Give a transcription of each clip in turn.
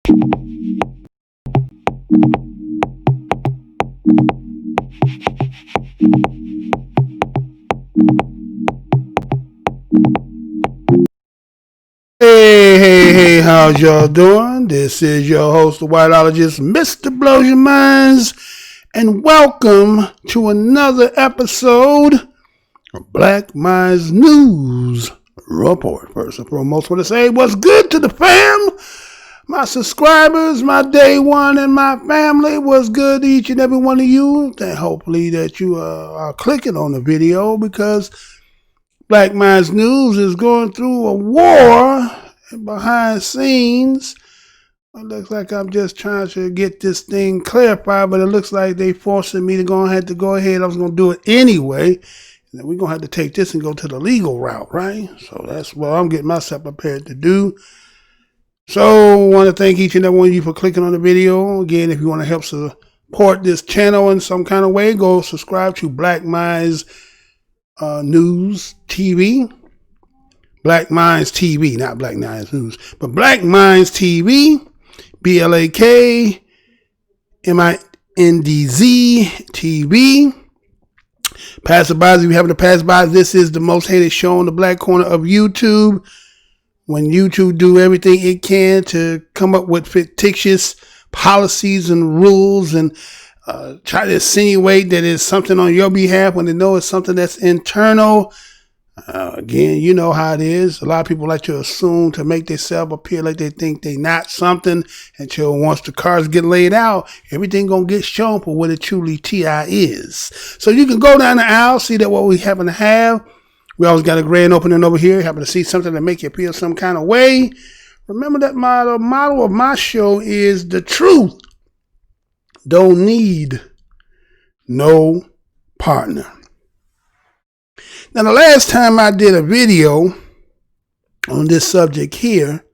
Hey, how's y'all doing? This is your host, the Whiteologist, Mr. Blows Your Minds, and welcome to another episode of Black Minds News Report. First and foremost, I want to say what's good to the fam, my subscribers, my day one, and my family. What's good to each and every one of you. And hopefully that you are clicking on the video, because Black Minds News is going through a war behind scenes. It looks like I'm just trying to get this thing clarified, but it looks like they forcing me to go ahead. I was going to do it anyway. And we're going to have to take this and go to the legal route, right? So that's what I'm getting myself prepared to do. So I want to thank each and every one of you for clicking on the video. Again, if you want to help support this channel in some kind of way, go subscribe to Black Minds News TV. Black Minds TV, not Black Minds News, but Black Minds TV, BLAK, MINDZ TV. Passerbys, if you happen to pass by, this is the most hated show in the black corner of YouTube. When YouTube do everything it can to come up with fictitious policies and rules and try to insinuate that it's something on your behalf when they know it's something that's internal. Again, you know how it is. A lot of people like to assume to make themselves appear like they think they not something, until once the cards get laid out, everything gonna get shown for what it truly TI is. So you can go down the aisle, see that what we happen to have. We always got a grand opening over here. Happen to see something that make you feel some kind of way. Remember that the motto of my show is the truth don't need no partner. Now, the last time I did a video on this subject here,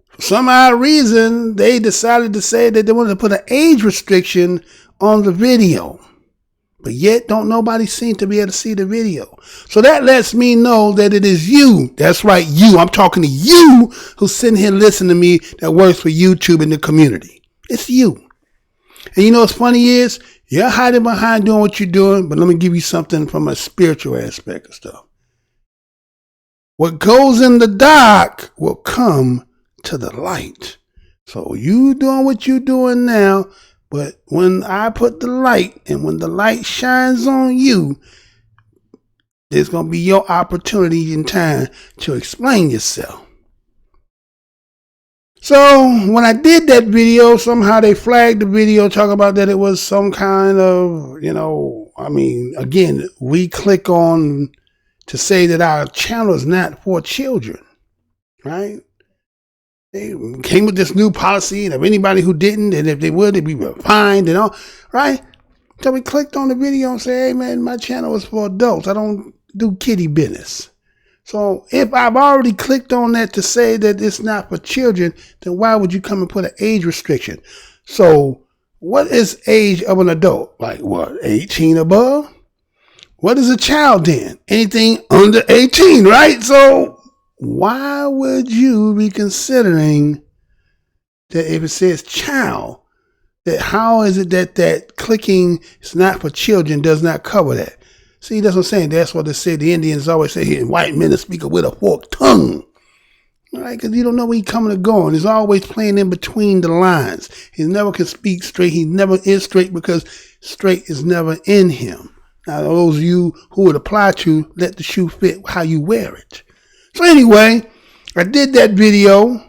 for some odd reason, they decided to say that they wanted to put an age restriction on the video. But yet, don't nobody seem to be able to see the video. So that lets me know that it is you. That's right, you. I'm talking to you who's sitting here listening to me that works for YouTube in the community. It's you. And you know what's funny is, you're hiding behind doing what you're doing, but let me give you something from a spiritual aspect of stuff. What goes in the dark will come to the light. So you doing what you're doing now, but when I put the light, and when the light shines on you, there's going to be your opportunity in time to explain yourself. So when I did that video, somehow they flagged the video, talking about that it was some kind of, again, we click on to say that our channel is not for children, right? They came with this new policy, and if anybody who didn't, and if they would, they'd be fined and all, right? So we clicked on the video and said, hey man, my channel is for adults. I don't do kiddie business. So if I've already clicked on that to say that it's not for children, then why would you come and put an age restriction? So what is age of an adult? Like what, 18 above? What is a child then? Anything under 18, right? So why would you be considering that if it says child, that how is it that clicking it's not for children does not cover that? See, that's what I'm saying. That's what they say. The Indians always say here, white men speak with a forked tongue. All right, because you don't know where he's coming or going. He's always playing in between the lines. He never can speak straight. He never is straight because straight is never in him. Now, those of you who would apply to, let the shoe fit how you wear it. So anyway, I did that video.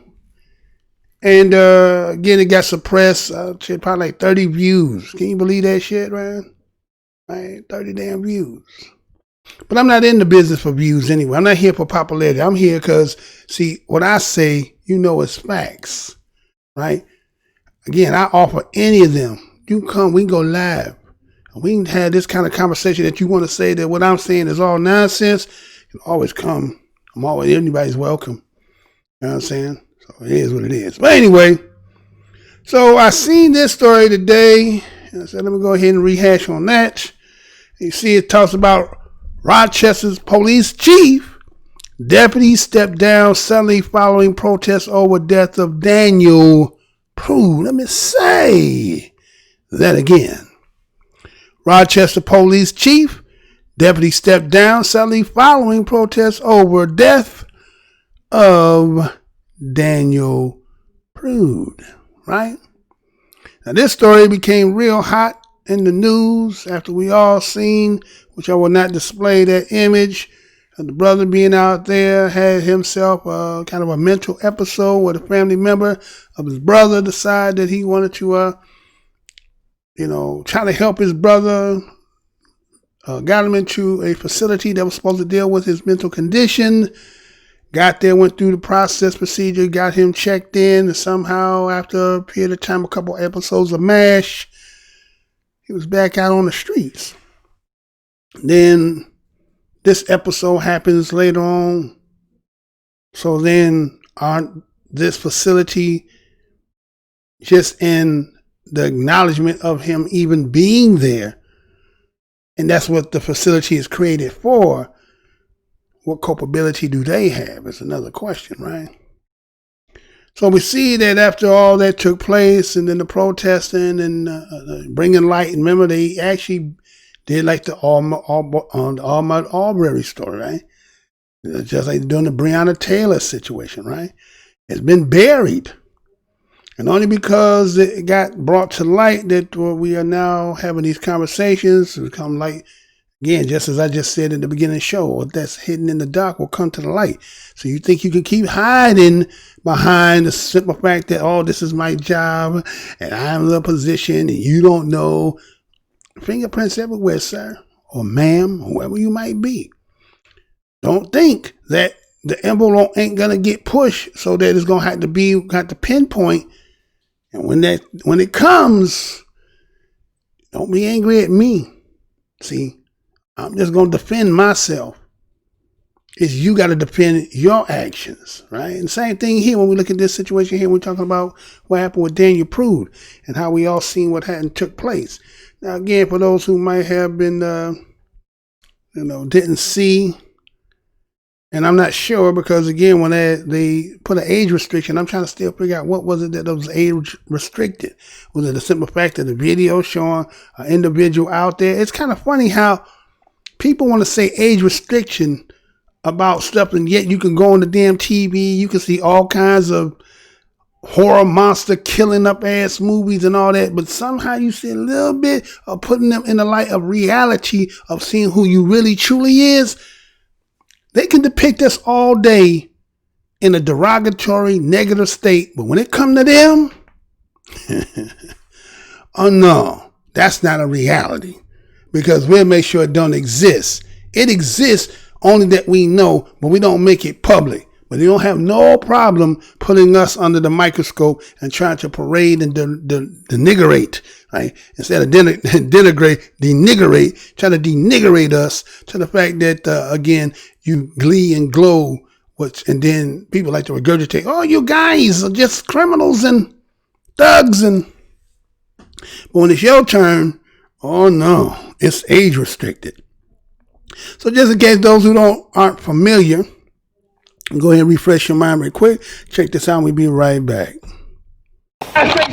And again, it got suppressed. Probably like 30 views. Can you believe that shit, Ryan? Right, 30 damn views. But I'm not in the business for views anyway. I'm not here for popularity. I'm here because, see, what I say, you know, is facts, right? Again, I offer any of them. You come, we can go live. And we can have this kind of conversation that you want to say that what I'm saying is all nonsense. You can always come. Anybody's welcome. You know what I'm saying? So it is what it is. But anyway, so I seen this story today. I said, let me go ahead and rehash on that. You see, it talks about Rochester's police chief. Deputies stepped down suddenly following protests over death of Daniel Prude. Let me say that again. Rochester Police Chief, deputy stepped down suddenly following protests over death of Daniel Prude, right? Now this story became real hot in the news after we all seen, which I will not display that image, of the brother being out there, had himself kind of a mental episode where the family member of his brother decided that he wanted to, try to help his brother, got him into a facility that was supposed to deal with his mental condition, got there, went through the process procedure, got him checked in, and somehow after a period of time, a couple episodes of MASH, he was back out on the streets. Then this episode happens later on. So then this facility, just in the acknowledgement of him even being there, and that's what the facility is created for, what culpability do they have is another question, right? So we see that after all that took place, and then the protesting and bringing light, and remember they actually did like the Ahmaud Arbery story, right? Just like doing the Breonna Taylor situation, right? It's been buried. And only because it got brought to light that we are now having these conversations, become like, again, just as I just said in the beginning of the show, what that's hidden in the dark will come to the light. So you think you can keep hiding behind the simple fact that, oh, this is my job and I'm in the position and you don't know. Fingerprints everywhere, sir, or ma'am, whoever you might be. Don't think that the envelope ain't gonna get pushed so that it's gonna have to pinpoint. And when it comes, don't be angry at me. See, I'm just gonna defend myself. It's you got to defend your actions, right? And same thing here when we look at this situation here. We're talking about what happened with Daniel Prude and how we all seen what hadn't took place. Now, again, for those who might have been, didn't see, and I'm not sure because, again, when they put an age restriction, I'm trying to still figure out what was it that was age restricted. Was it the simple fact that the video showing an individual out there? It's kind of funny how people want to say age restriction about stuff, and yet you can go on the damn TV, you can see all kinds of horror monster killing up ass movies and all that, but somehow you see a little bit of putting them in the light of reality of seeing who you really truly is. They can depict us all day in a derogatory, negative state, but when it comes to them, oh no, that's not a reality, because we'll make sure it don't exist. It exists only that we know, but we don't make it public. But they don't have no problem putting us under the microscope and trying to parade and denigrate, right? Instead of denigrate, trying to denigrate us to the fact that, again, you glee and glow, and then people like to regurgitate, oh, you guys are just criminals and thugs. But when it's your turn, oh no, it's age restricted. So just in case those who aren't familiar, go ahead and refresh your mind real quick. Check this out. We'll be right back.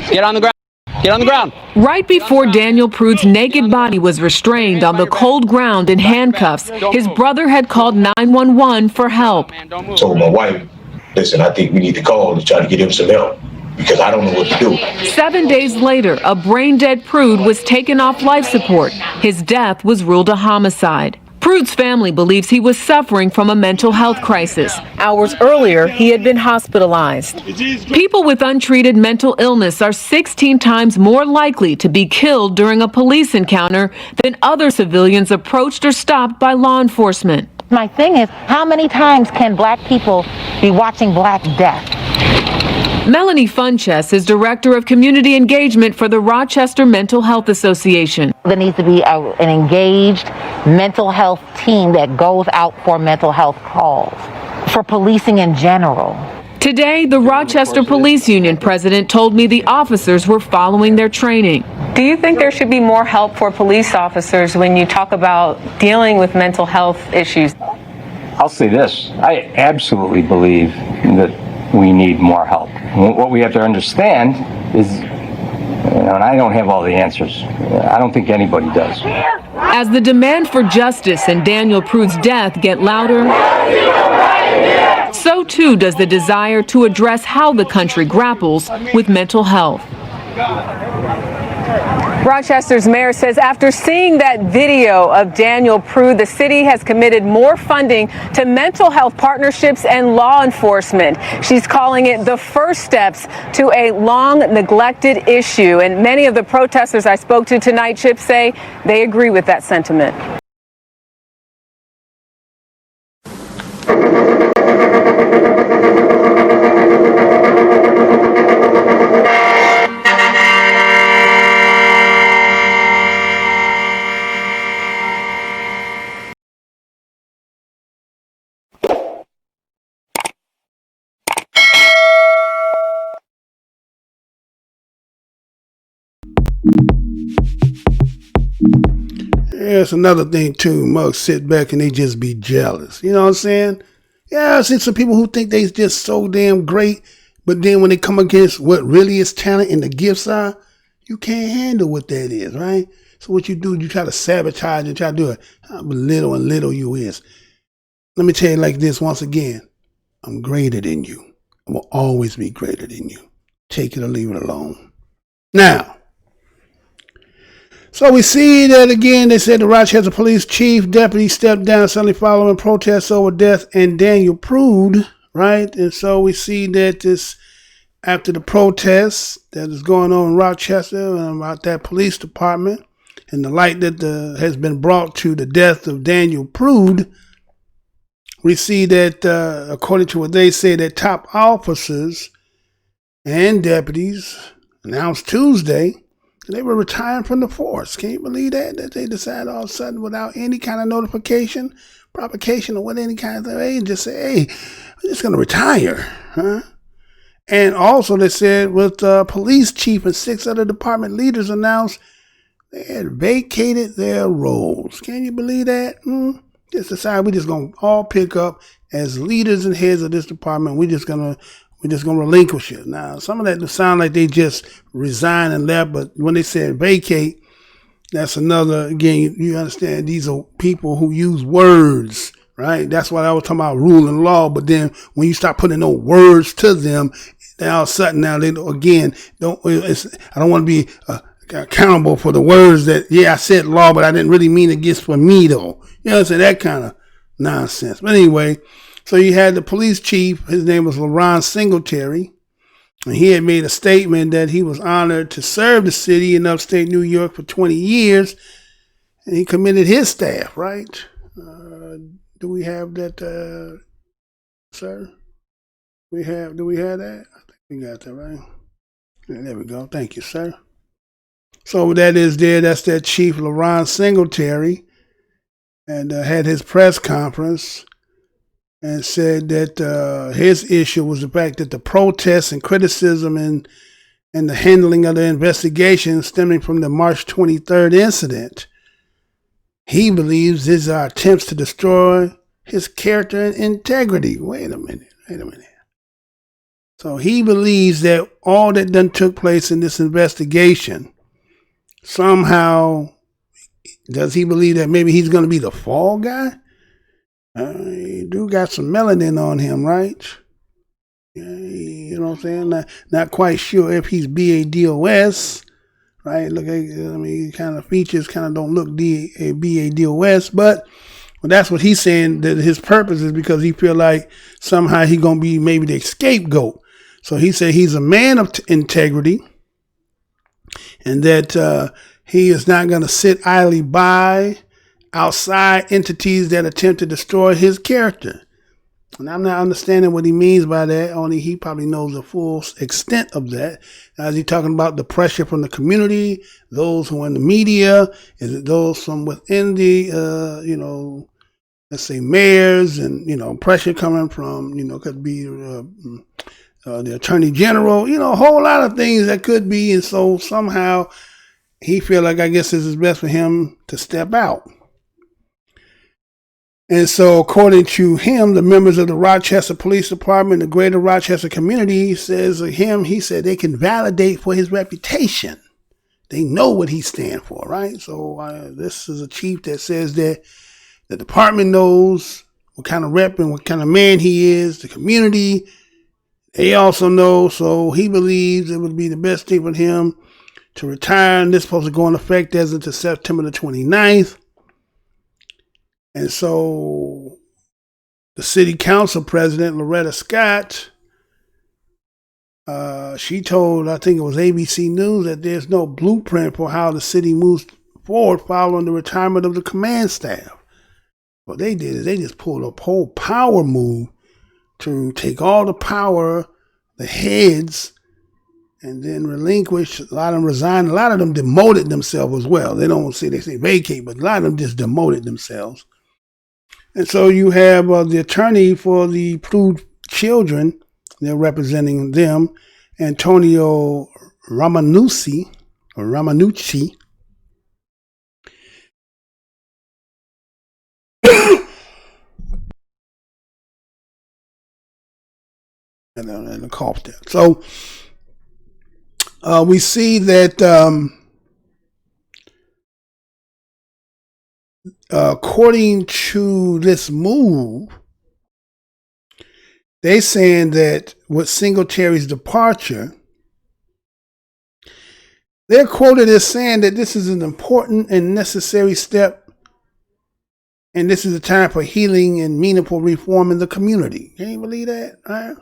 Get on the ground. Get on the ground. Right before Daniel Prude's naked body was restrained on the cold ground in handcuffs, his brother had called 911 for help. Told my wife, listen, I think we need to call to try to get him some help because I don't know what to do. 7 days later, a brain-dead Prude was taken off life support. His death was ruled a homicide. Prude's family believes he was suffering from a mental health crisis. Hours earlier, he had been hospitalized. People with untreated mental illness are 16 times more likely to be killed during a police encounter than other civilians approached or stopped by law enforcement. My thing is, how many times can Black people be watching Black death? Melanie Funchess is Director of Community Engagement for the Rochester Mental Health Association. There needs to be an engaged mental health team that goes out for mental health calls, for policing in general. Today, the Rochester Police Union president told me the officers were following their training. Do you think there should be more help for police officers when you talk about dealing with mental health issues? I'll say this. I absolutely believe that we need more help. What we have to understand is, and I don't have all the answers. I don't think anybody does. As the demand for justice in Daniel Prude's death get louder, so too does the desire to address how the country grapples with mental health. Rochester's mayor says after seeing that video of Daniel Prude, the city has committed more funding to mental health partnerships and law enforcement. She's calling it the first steps to a long neglected issue. And many of the protesters I spoke to tonight, Chip, say they agree with that sentiment. It's another thing too. Mugs sit back and they just be jealous. You know what I'm saying? Yeah, I've seen some people who think they just so damn great, but then when they come against what really is talent and the gifts are, you can't handle what that is, right? So what you do, you try to sabotage and try to do it. How little and little you is. Let me tell you like this once again. I'm greater than you. I will always be greater than you. Take it or leave it alone. Now, so we see that again, they said the Rochester police chief deputy stepped down suddenly following protests over death and Daniel Prude, right? And so we see that this, after the protests that is going on in Rochester and about that police department and the light that has been brought to the death of Daniel Prude, we see that according to what they say, that top officers and deputies announced Tuesday they were retiring from the force. Can you believe that? That they decided all of a sudden without any kind of notification, provocation, or what any kind of thing, they just say, hey, we're just going to retire. Huh? And also they said with police chief and 6 other department leaders announced they had vacated their roles. Can you believe that? Just decided we're just going to all pick up as leaders and heads of this department. We're just going to relinquish it. Now, some of that sound like they just resigned and left, but when they said vacate, that's another, again, you understand, these are people who use words, right? That's why I was talking about rule and law, but then when you start putting no words to them, then all of a sudden now they, again, I don't want to be accountable for the words that, yeah, I said law, but I didn't really mean against for me, though. You know what I'm saying? That kind of nonsense. But anyway, so you had the police chief, his name was LaRon Singletary, and he had made a statement that he was honored to serve the city in upstate New York for 20 years, and he commended his staff, right? Do we have that, sir? Do we have that? I think we got that, right? Yeah, there we go. Thank you, sir. So that is there. That's that Chief LaRon Singletary, and had his press conference and said that his issue was the fact that the protests and criticism and the handling of the investigation stemming from the March 23rd incident, he believes these are attempts to destroy his character and integrity. Wait a minute. So he believes that all that done took place in this investigation, somehow, does he believe that maybe he's going to be the fall guy? He do got some melanin on him, right? Yeah, you know what I'm saying? Not quite sure if he's BADOS, right? Look, kind of features kind of don't look BADOS, but that's what he's saying, that his purpose is because he feel like somehow he gonna be maybe the scapegoat. So he said he's a man of integrity, and that he is not gonna sit idly by outside entities that attempt to destroy his character. And I'm not understanding what he means by that. Only he probably knows the full extent of that. Now, is he talking about the pressure from the community, those who are in the media? Is it those from within the, let's say mayors and, pressure coming from, could be the attorney general, a whole lot of things that could be. And so somehow he feel like, I guess this is best for him to step out. And so, according to him, the members of the Rochester Police Department, the greater Rochester community, says of him, he said they can validate for his reputation. They know what he stands for, right? So this is a chief that says that the department knows what kind of rep and what kind of man he is. The community, they also know. So he believes it would be the best thing for him to retire. And this is supposed to go into effect as of September the 29th. And so the city council president, Loretta Scott, she told, I think it was ABC News, that there's no blueprint for how the city moves forward following the retirement of the command staff. What they did is they just pulled a whole power move to take all the power, the heads, and then relinquish. A lot of them resigned. A lot of them demoted themselves as well. They don't say, they say vacate, but a lot of them just demoted themselves. And so you have the attorney for the Prude children, they're representing them, Antonio Ramanucci. and a cough there. So we see that according to this move, they saying that with Singletary's departure, they're quoted as saying that this is an important and necessary step, and this is a time for healing and meaningful reform in the community. Can you believe that? Right?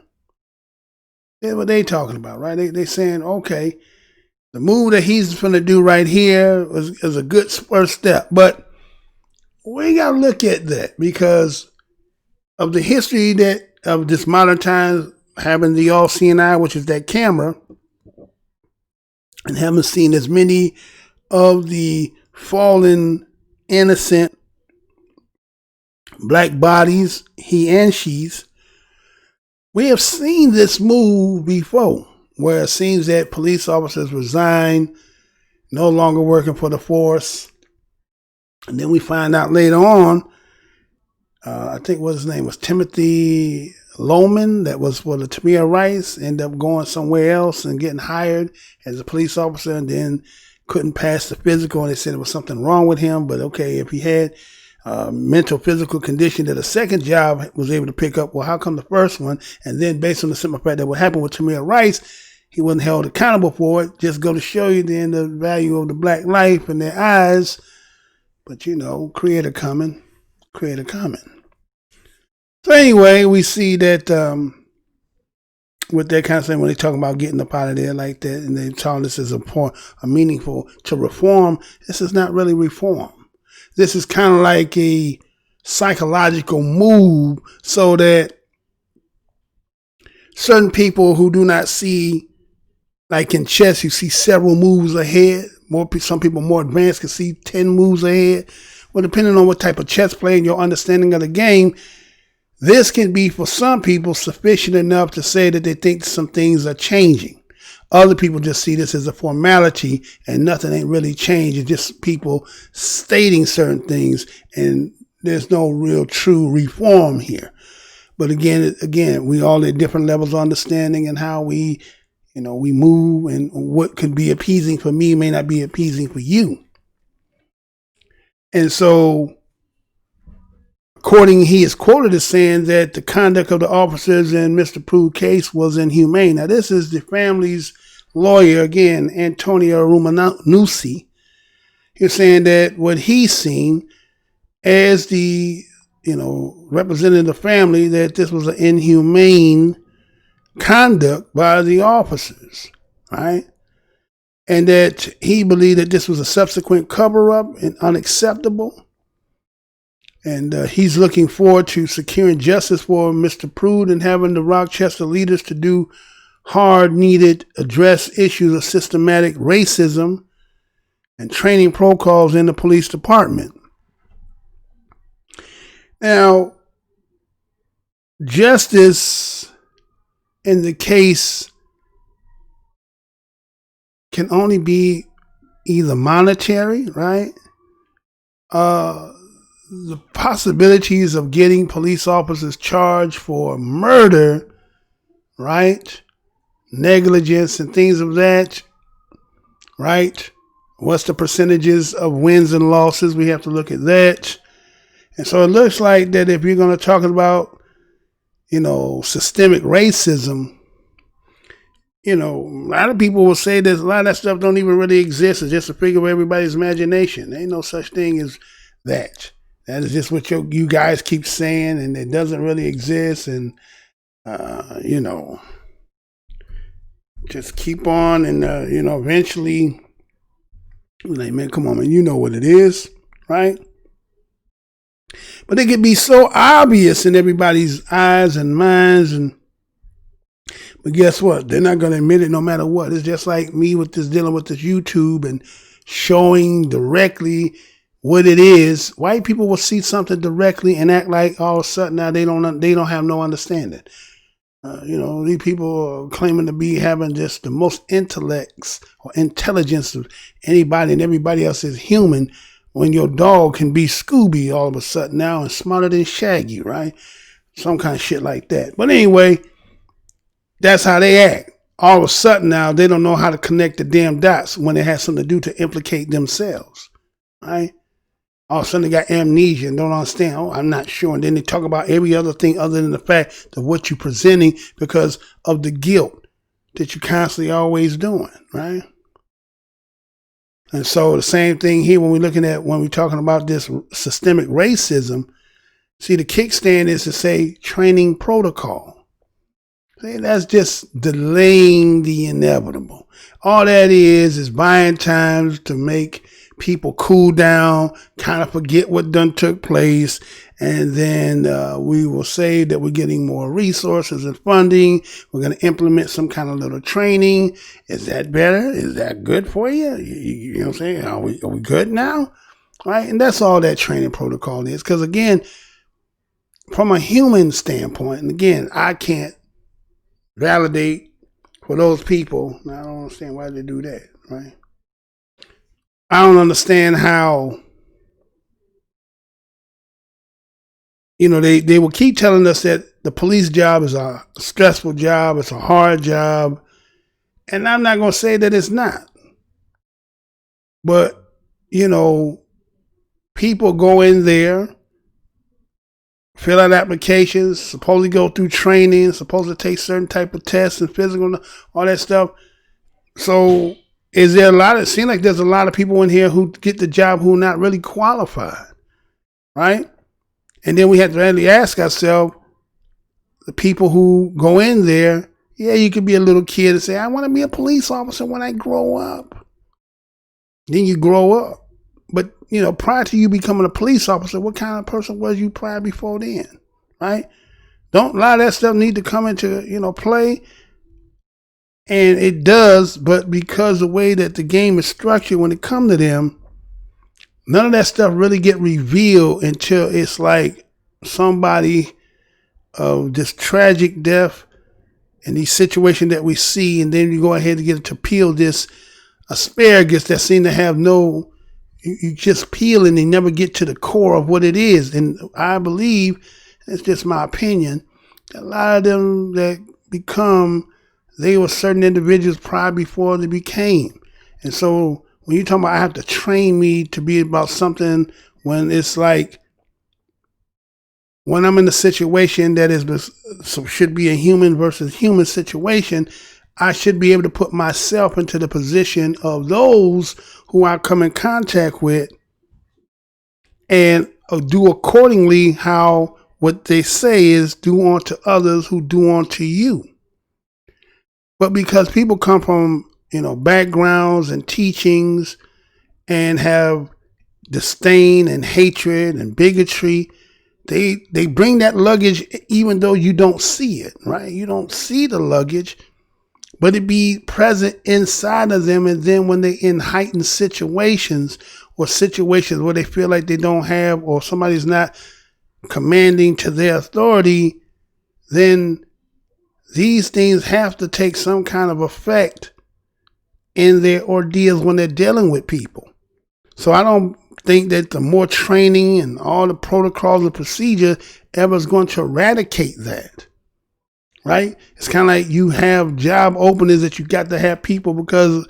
That's what they talking about, right? They saying, okay, the move that he's going to do right here is a good first step, but we got to look at that because of the history that of this modern times, having the all-seeing eye, which is that camera, and having seen as many of the fallen innocent black bodies, he and she's, we have seen this move before, where it seems that police officers resign, no longer working for the force, and then we find out later on, I think what his name was, Timothy Loman, that was for the Tamir Rice, ended up going somewhere else and getting hired as a police officer, and then couldn't pass the physical, and they said there was something wrong with him. But okay, if he had mental physical condition that a second job was able to pick up, well, how come the first one? And then based on the simple fact that what happened with Tamir Rice, he wasn't held accountable for it. Just go to show you then the value of the black life in their eyes. But you know, creator coming. So anyway, we see that with that kind of thing, when they talk about getting up out of there like that, and they tell this is a meaningful to reform, this is not really reform. This is kind of like a psychological move so that certain people who do not see, like in chess, you see several moves ahead. Some people more advanced can see 10 moves ahead. Well, depending on what type of chess play and your understanding of the game, this can be for some people sufficient enough to say that they think some things are changing. Other people just see this as a formality and nothing ain't really changed. It's just people stating certain things and there's no real true reform here. But again, we all at different levels of understanding and how we move, and what could be appeasing for me may not be appeasing for you. And so, he is quoted as saying that the conduct of the officers in Mr. Prude's case was inhumane. Now, this is the family's lawyer, again, Antonio Ramanucci. He's saying that what he's seen as the, representing the family, that this was an inhumane conduct by the officers, right? And that he believed that this was a subsequent cover-up and unacceptable. And he's looking forward to securing justice for Mr. Prude and having the Rochester leaders to do hard-needed address issues of systematic racism and training protocols in the police department. Now, justice in the case can only be either monetary, right? the possibilities of getting police officers charged for murder, right? Negligence and things of that, right? What's the percentages of wins and losses? We have to look at that. And so it looks like that if you're going to talk about, systemic racism, a lot of people will say that a lot of that stuff don't even really exist. It's just a figure of everybody's imagination. There ain't no such thing as that. That is just what you guys keep saying, and it doesn't really exist. And, just keep on and, eventually, like, man, come on, man, you know what it is, right? But it could be so obvious in everybody's eyes and minds, but guess what? They're not going to admit it no matter what. It's just like me with this, dealing with this YouTube and showing directly what it is. White people will see something directly and act like all of a sudden now they don't have no understanding. These people are claiming to be having just the most intellects or intelligence of anybody, and everybody else is human, when your dog can be Scooby all of a sudden now and smarter than Shaggy, right? Some kind of shit like that. But anyway, that's how they act. All of a sudden now they don't know how to connect the damn dots when it has something to do to implicate themselves, right? All of a sudden they got amnesia and don't understand. Oh, I'm not sure. And then they talk about every other thing other than the fact of what you're presenting because of the guilt that you're constantly always doing, right? And so the same thing here when we're talking about this systemic racism, see, the kickstand is to say training protocol. See, that's just delaying the inevitable. All that is buying time to make people cool down, kind of forget what done took place, and then we will say that we're getting more resources and funding. We're going to implement some kind of little training. Is that better? Is that good for you? You know what I'm saying? Are we good now? Right? And that's all that training protocol is. Because again, from a human standpoint, and again, I can't validate for those people. Now, I don't understand why they do that, right? I don't understand how, they will keep telling us that the police job is a stressful job, it's a hard job, and I'm not going to say that it's not. But, people go in there, fill out applications, supposedly go through training, supposed to take certain type of tests and physical, all that stuff. So it seems like there's a lot of people in here who get the job who are not really qualified, right? And then we have to really ask ourselves, the people who go in there, yeah, you could be a little kid and say, I want to be a police officer when I grow up. Then you grow up. But, prior to you becoming a police officer, what kind of person was you prior before then, right? Don't a lot of that stuff need to come into, play. And it does, but because the way that the game is structured when it comes to them, none of that stuff really get revealed until it's like somebody of this tragic death and these situations that we see, and then you go ahead and get to peel this asparagus that seem to have you just peel and they never get to the core of what it is. And I believe, it's just my opinion, a lot of them that they were certain individuals prior before they became. And so when you're talking about I have to train me to be about something, when it's like, when I'm in a situation that should be a human versus human situation, I should be able to put myself into the position of those who I come in contact with and do accordingly how what they say is do unto others who do unto you. But because people come from, backgrounds and teachings and have disdain and hatred and bigotry, they bring that luggage even though you don't see it, right? You don't see the luggage, but it be present inside of them. And then when they're in heightened situations or situations where they feel like they don't have, or somebody's not commanding to their authority, then these things have to take some kind of effect in their ordeals when they're dealing with people. So I don't think that the more training and all the protocols and procedure ever is going to eradicate that. Right? It's kind of like you have job openings that you got to have people because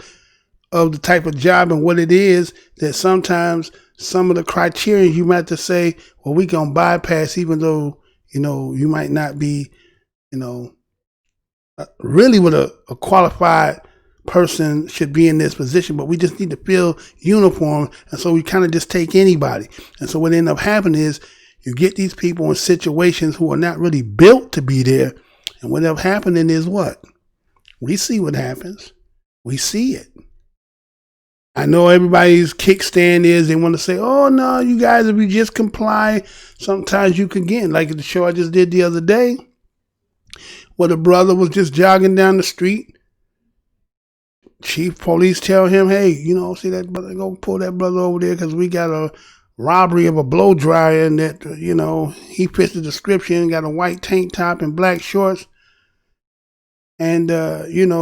of the type of job and what it is, that sometimes some of the criteria you might have to say, well, we can bypass, even though, you might not be, really what a qualified person should be in this position, but we just need to fill uniform. And so we kind of just take anybody. And so what ends up happening is you get these people in situations who are not really built to be there. And what ends up happening is what? We see what happens. We see it. I know everybody's kickstand is they want to say, oh, no, you guys, if you just comply, sometimes you can get, like the show I just did the other day, where the brother was just jogging down the street. Chief police tell him, hey, see that brother, go pull that brother over there because we got a robbery of a blow dryer and that, he fits the description, got a white tank top and black shorts. And,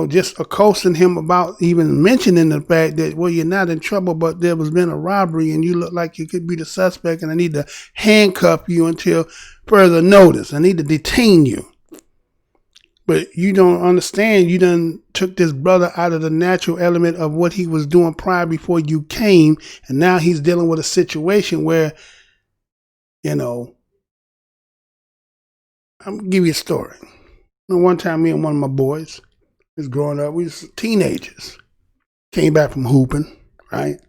just accosting him about even mentioning the fact that, well, you're not in trouble, but there was been a robbery and you look like you could be the suspect and I need to handcuff you until further notice. I need to detain you. But you don't understand. You done took this brother out of the natural element of what he was doing prior before you came. And now he's dealing with a situation where, I'm going to give you a story. One time, me and one of my boys was growing up. We was teenagers. Came back from hooping, right?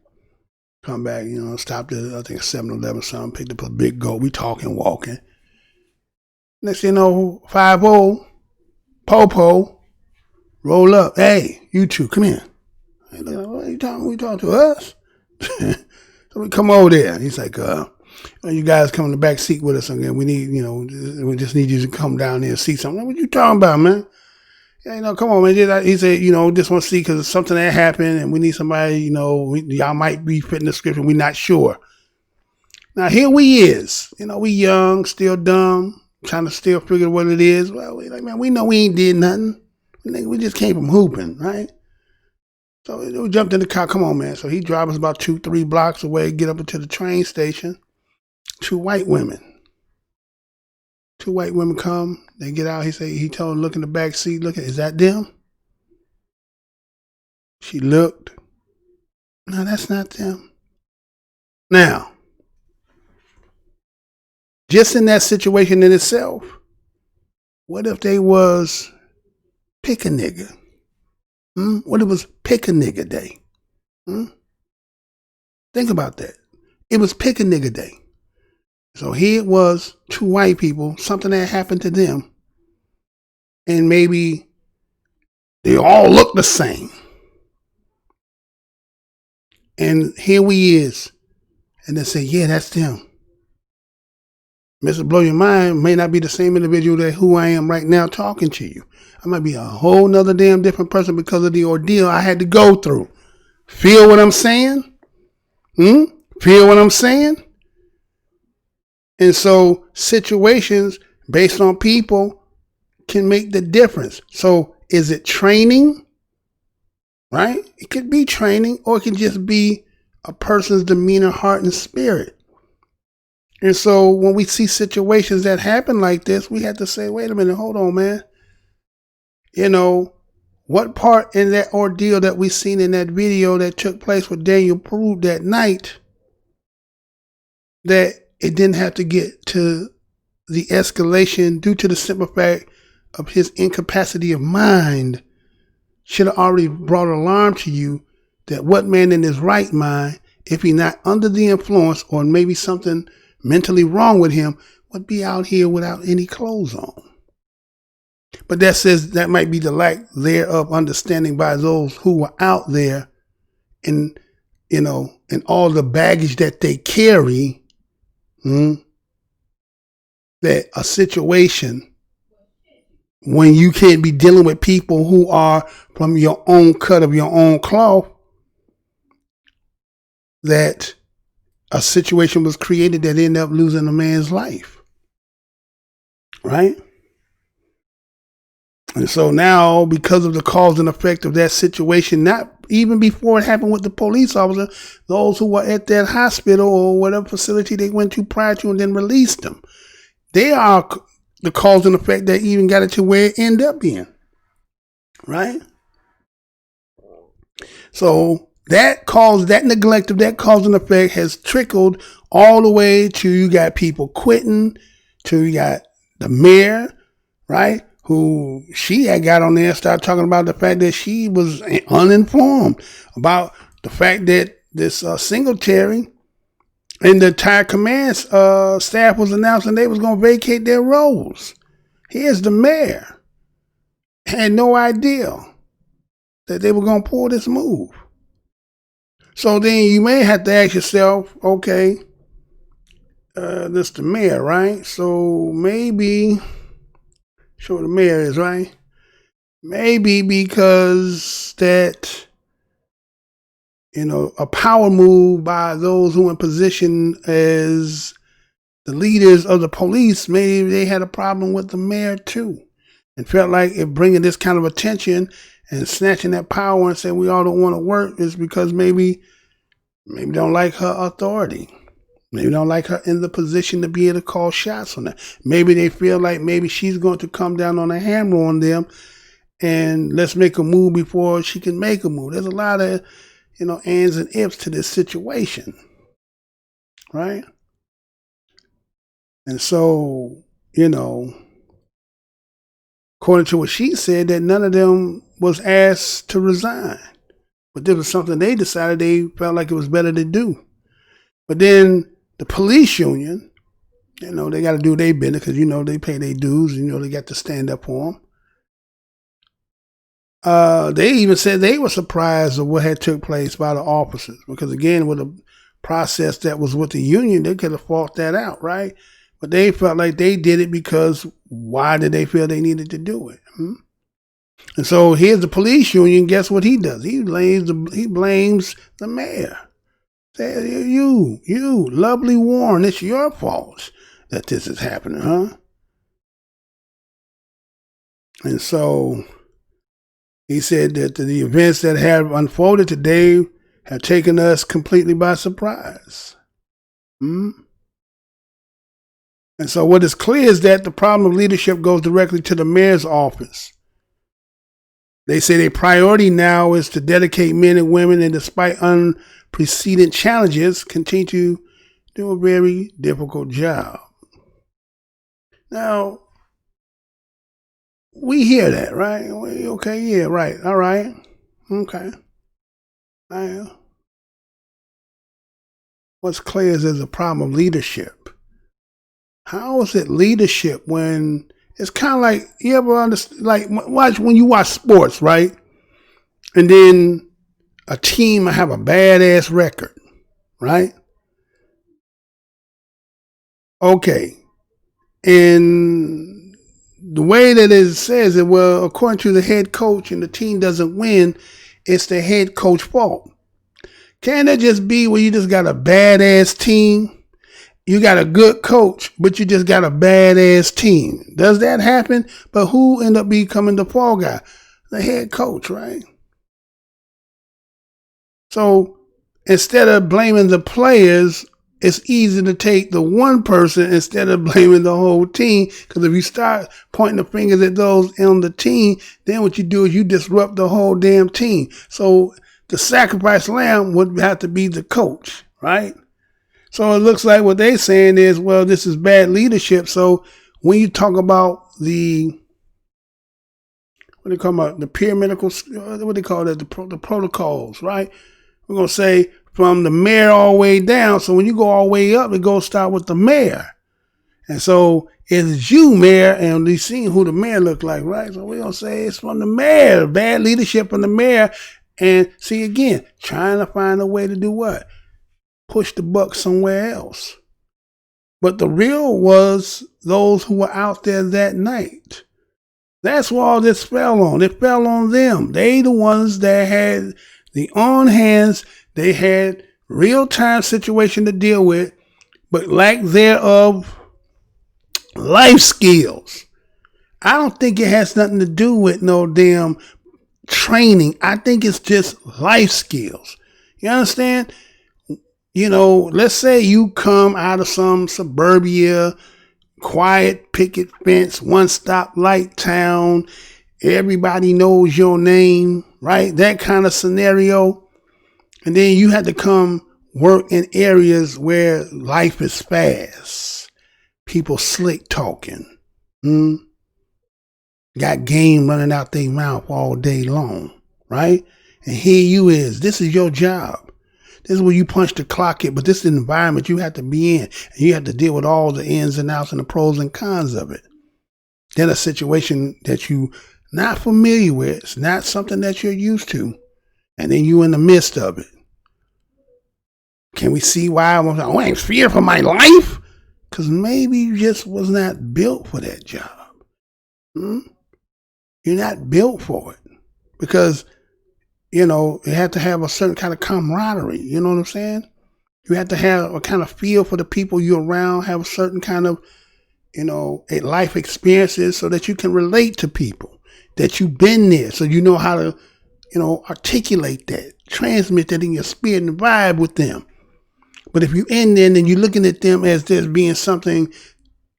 Come back, stopped at, I think, a 7-Eleven or something, picked up a big goat. We talking, walking. Next thing you know, 5-0, Popo, roll up. Hey, you two, come here. Hey, what are you talking to us? So we come over there. He's like, you guys come in the back seat with us again. We need, we just need you to come down there and see something. What you talking about, man? Yeah, come on, man. He said, just want to see because something that happened and we need somebody, y'all might be fitting the description. We're not sure. Now, here we is. We young, still dumb, trying to still figure what it is. Well, we know we ain't did nothing. We just came from hooping, right? So we jumped in the car. Come on, man. So he drives us about 2-3 blocks away, get up into the train station. 2 white women come, they get out. He told her, look in the back seat, is that them? She looked. No, that's not them. Now, just in that situation in itself, what if they was pick a nigga? What if it was pick a nigga day? Think about that. It was pick a nigga day. So here it was, 2 white people, something that happened to them. And maybe they all look the same. And here we is. And they say, yeah, that's them. Mr. Blow Your Mind may not be the same individual that who I am right now talking to you. I might be a whole nother damn different person because of the ordeal I had to go through. Feel what I'm saying? Feel what I'm saying? And so situations based on people can make the difference. So is it training? Right? It could be training, or it can just be a person's demeanor, heart, and spirit. And so when we see situations that happen like this, we have to say, wait a minute, hold on, man. What part in that ordeal that we seen in that video that took place with Daniel Prude that night, that it didn't have to get to the escalation due to the simple fact of his incapacity of mind, should have already brought alarm to you that what man in his right mind, if he not under the influence or maybe something mentally wrong with him, would be out here without any clothes on. But that says that might be the lack thereof understanding by those who were out there and, and all the baggage that they carry. That a situation when you can't be dealing with people who are from your own cut of your own cloth, that a situation was created that ended up losing a man's life. Right? And so now, because of the cause and effect of that situation, not even before it happened with the police officer, those who were at that hospital or whatever facility they went to prior to and then released them, they are the cause and effect that even got it to where it ended up being. Right? So that neglect of that cause and effect has trickled all the way to you got people quitting, to you got the mayor, right? Who she had got on there and started talking about the fact that she was uninformed about the fact that this Singletary and the entire command staff was announcing they was going to vacate their roles. Here's the mayor. Had no idea that they were going to pull this move. So then you may have to ask yourself, okay, this the mayor, right? So maybe, sure the mayor is, right? Maybe because that, a power move by those who are in position as the leaders of the police, maybe they had a problem with the mayor too. And felt like if bringing this kind of attention and snatching that power and saying we all don't want to work is because maybe don't like her authority. Maybe don't like her in the position to be able to call shots on that. Maybe they feel like maybe she's going to come down on a hammer on them and let's make a move before she can make a move. There's a lot of, ands and ifs to this situation. Right? And so, according to what she said, that none of them was asked to resign. But this was something they decided they felt like it was better to do. But then the police union, they got to do their business because, they pay their dues. They got to stand up for them. They even said they were surprised of what had took place by the officers. Because, again, with a process that was with the union, they could have fought that out, right? But they felt like they did it because why did they feel they needed to do it? And so here's the police union. Guess what he does? He blames the mayor. Say, you, lovely Warren, it's your fault that this is happening, huh? And so he said that the events that have unfolded today have taken us completely by surprise. And so what is clear is that the problem of leadership goes directly to the mayor's office. They say their priority now is to dedicate men and women, and despite unprecedented challenges, continue to do a very difficult job. Now, we hear that, right? Okay, yeah, right, all right, okay. What's clear is there's a problem of leadership. How is it leadership when it's kind of like, you ever understand, like when you watch sports, right? And then a team will have a badass record, right? Okay. And the way that it says it, well, according to the head coach and the team doesn't win, it's the head coach's fault. Can it just be where you just got a badass team? You got a good coach, but you just got a badass team. Does that happen? But who end up becoming the fall guy? The head coach, right? So instead of blaming the players, it's easy to take the one person instead of blaming the whole team. Because if you start pointing the fingers at those on the team, then what you do is you disrupt the whole damn team. So the sacrifice lamb would have to be the coach, right? So it looks like what they're saying is, well, this is bad leadership. So when you talk about the pyramidal, what they call that, the protocols, right? We're going to say from the mayor all the way down. So when you go all the way up, it goes start with the mayor. And so it's you, mayor, and we've seen who the mayor looked like, right? So we're going to say it's from the mayor, bad leadership from the mayor. And see, again, trying to find a way to do what? Push the buck somewhere else. But the real was those who were out there that night. That's what all this fell on. It fell on them. They the ones that had the on hands. They had real-time situation to deal with, but lack thereof life skills. I don't think it has nothing to do with no damn training. I think it's just life skills. You understand? You know, let's say you come out of some suburbia, quiet picket fence, one stop light town. Everybody knows your name, right? That kind of scenario. And then you had to come work in areas where life is fast. People slick talking. Got game running out their mouth all day long, right? And here you is. This is your job. This is where you punch the clock at, but this is the environment you have to be in. And you have to deal with all the ins and outs and the pros and cons of it. Then a situation that you not familiar with, it's not something that you're used to. And then you in the midst of it. Can we see why I ain't fear for my life? Because maybe you just was not built for that job. You're not built for it. Because, you know, you have to have a certain kind of camaraderie. You know what I'm saying? You have to have a kind of feel for the people you're around, have a certain kind of, you know, life experiences so that you can relate to people, that you've been there, so you know how to, you know, articulate that, transmit that in your spirit and vibe with them. But if you're in there and you're looking at them as there's being something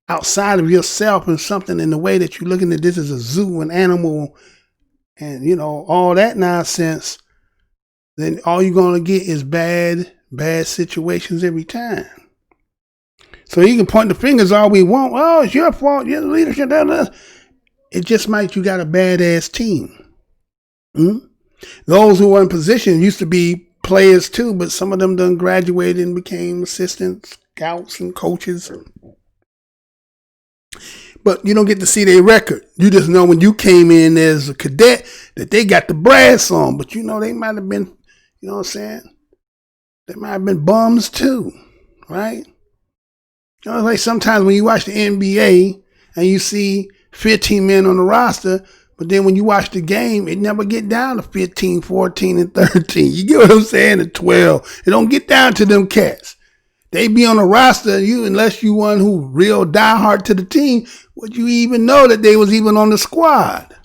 outside of yourself and something in the way that you're looking at this as a zoo, an animal, and, you know, all that nonsense, then all you're going to get is bad situations every time. So you can point the fingers all we want. Oh, it's your fault. You're the leadership. It just might you got a badass team. Those who were in position used to be players too, but some of them done graduated and became assistants, scouts, and coaches. But you don't get to see their record. You just know when you came in as a cadet that they got the brass on. But you know, they might have been, you know what I'm saying? They might have been bums too, right? You know, like sometimes when you watch the NBA and you see 15 men on the roster, but then when you watch the game, it never get down to 15, 14, and 13. You get what I'm saying? And 12. It don't get down to them cats. They be on the roster, unless you one who real diehard to the team, would you even know that they was even on the squad?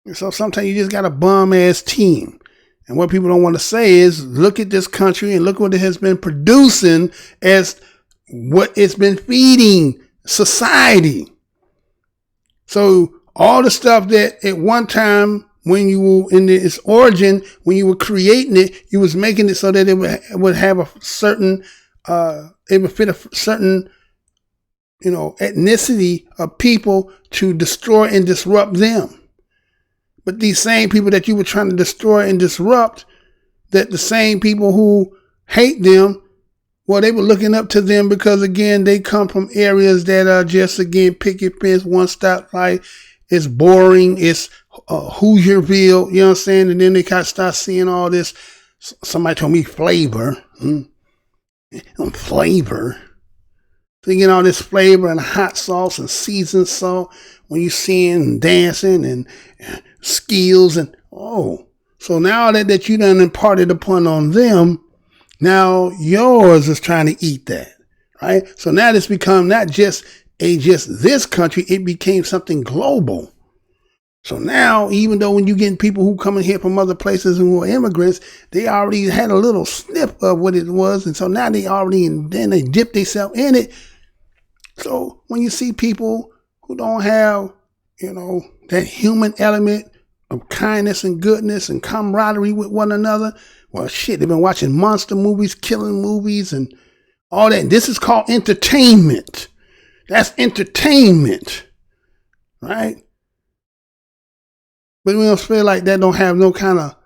And so sometimes you just got a bum-ass team. And what people don't want to say is, look at this country and look what it has been producing as what it's been feeding society. So all the stuff that at one time, when you were in its origin, when you were creating it, you was making it so that it would have a certain, it would fit a certain, you know, ethnicity of people to destroy and disrupt them. But these same people that you were trying to destroy and disrupt, that the same people who hate them, well, they were looking up to them because, again, they come from areas that are just, again, picket fence, one stop light. It's boring. It's Hoosierville, you know what I'm saying? And then they kind of start seeing all this. Somebody told me flavor. Flavor. Thinking all this flavor and hot sauce and seasoned salt when you seeing dancing and skills and so now that you done imparted upon on them, now yours is trying to eat that, right? So now it's become not just this country, it became something global. So now, even though when you get people who come in here from other places and who are immigrants, they already had a little snip of what it was. And so now they already, and then they dip themselves in it. So when you see people who don't have, you know, that human element of kindness and goodness and camaraderie with one another, well, shit, they've been watching monster movies, killing movies and all that. And this is called entertainment. That's entertainment, right? But we don't feel like that don't have no kind of,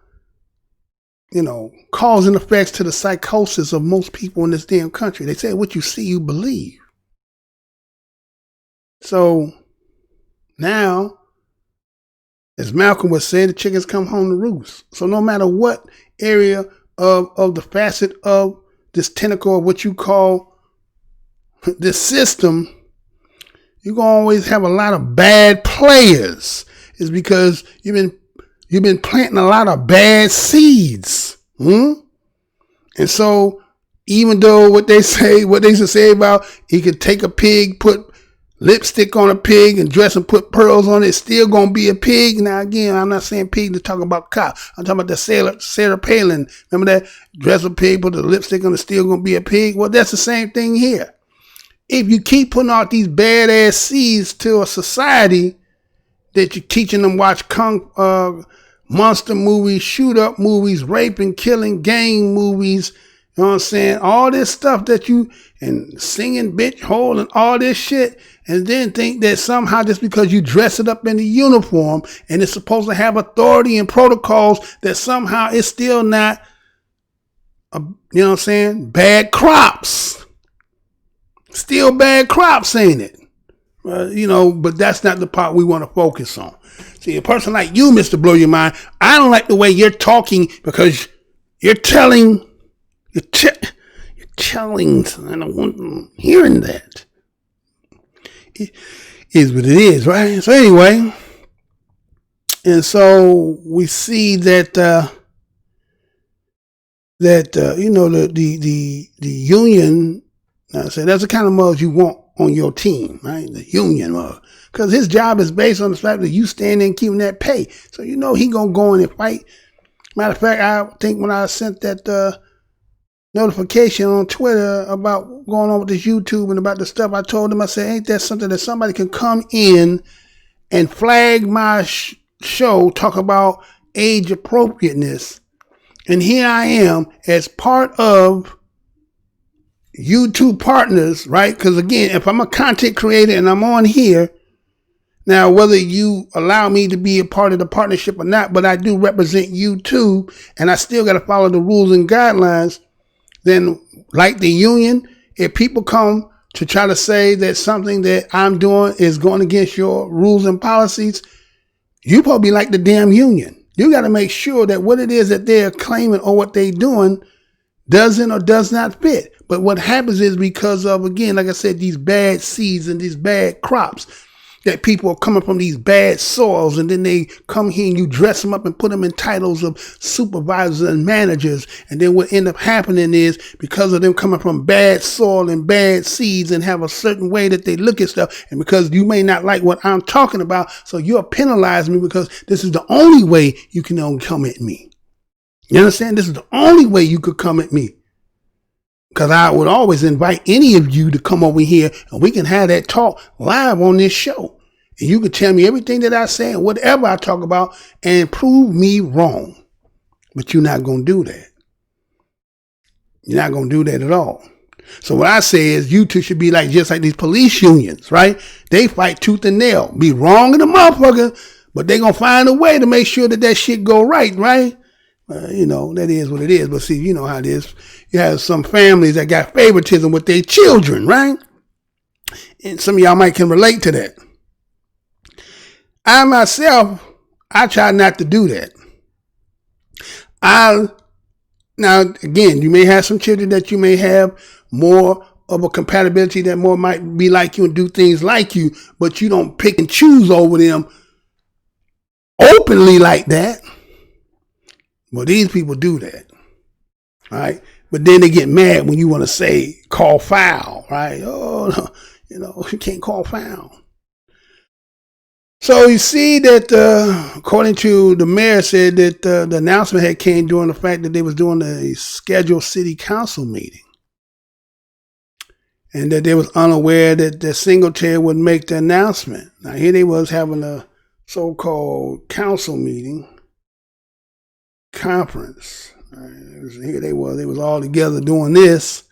you know, cause and effects to the psychosis of most people in this damn country. They say what you see, you believe. So now, as Malcolm would say, the chickens come home to roost. So no matter what area of the facet of this tentacle of what you call this system, you're going to always have a lot of bad players. Is because you've been planting a lot of bad seeds. And so even though what they used to say about he could take a pig, put lipstick on a pig and dress and put pearls on it, it's still going to be a pig. Now, again, I'm not saying pig to talk about cop. I'm talking about the Sarah Palin. Remember that? Dress a pig, put the lipstick on it, still going to be a pig. Well, that's the same thing here. If you keep putting out these badass seeds to a society that you're teaching them watch monster movies, shoot up movies, raping, killing, gang movies, you know what I'm saying? All this stuff that you, and singing bitch hole and all this shit, and then think that somehow just because you dress it up in the uniform and it's supposed to have authority and protocols, that somehow it's still not, you know what I'm saying? Bad crops. Still bad crops, ain't it? You know, but that's not the part we want to focus on. See, a person like you, Mr. Blow Your Mind, I don't like the way you're talking because you're telling, and I don't want them hearing that. It is what it is, right? So anyway, and so we see that you know, the union. I say that's the kind of mug you want on your team, right? The union mug. Because his job is based on the fact that you stand there and keeping that pay. So you know he gonna go in and fight. Matter of fact, I think when I sent that notification on Twitter about going on with this YouTube and about the stuff, I told him, I said, ain't that something that somebody can come in and flag my show, talk about age appropriateness. And here I am as part of YouTube partners, right? Because again, if I'm a content creator and I'm on here, now whether you allow me to be a part of the partnership or not, but I do represent YouTube and I still got to follow the rules and guidelines, then like the union, if people come to try to say that something that I'm doing is going against your rules and policies, you probably like the damn union. You got to make sure that what it is that they're claiming or what they're doing doesn't or does not fit. But what happens is because of, again, like I said, these bad seeds and these bad crops, that people are coming from these bad soils, and then they come here and you dress them up and put them in titles of supervisors and managers. And then what end up happening is because of them coming from bad soil and bad seeds and have a certain way that they look at stuff, and because you may not like what I'm talking about, so you're penalizing me because this is the only way you can come at me. You understand? This is the only way you could come at me. Because I would always invite any of you to come over here and we can have that talk live on this show. And you can tell me everything that I say and whatever I talk about and prove me wrong. But you're not going to do that. You're not going to do that at all. So what I say is you two should be like just like these police unions, right? They fight tooth and nail. Be wrong in the motherfucker, but they going to find a way to make sure that shit go right, right? You know, that is what it is. But see, you know how it is. You have some families that got favoritism with their children, right? And some of y'all might can relate to that. I myself, I try not to do that. Now, again, you may have some children that you may have more of a compatibility that more might be like you and do things like you, but you don't pick and choose over them openly like that. Well, these people do that, right? But then they get mad when you want to say, call foul, right? Oh, no, you know, you can't call foul. So you see that, according to the mayor, said that the announcement had came during the fact that they was doing a scheduled city council meeting. And that they was unaware that the Singletary would make the announcement. Now here they was having a so-called council meeting. Conference. Here they was all together doing this,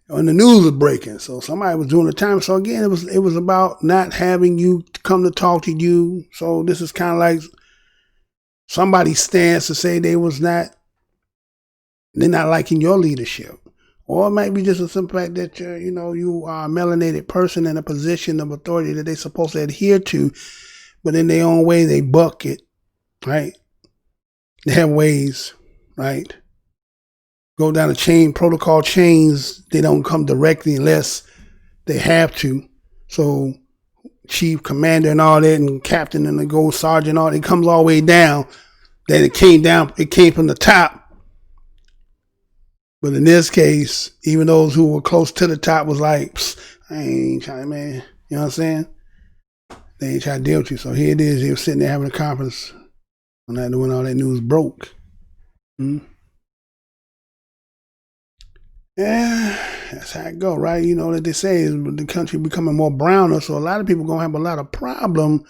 and the news was breaking. So somebody was doing the time. So again, it was about not having you come to talk to you. So this is kind of like somebody's stance to say they're not liking your leadership, or it might be just a simple fact that you are a melanated person in a position of authority that they're supposed to adhere to, but in their own way they buck it, right? They have ways, right? Go down the chain, protocol chains. They don't come directly unless they have to. So chief, commander and all that, and captain and the gold sergeant, all that, it comes all the way down. Then it came from the top. But in this case, even those who were close to the top was like, I ain't trying, man. You know what I'm saying? They ain't trying to deal with you. So here it is. They were sitting there having a conference when all that news broke. Yeah, that's how it go, right? You know that they say is the country becoming more browner, so a lot of people gonna have a lot of problem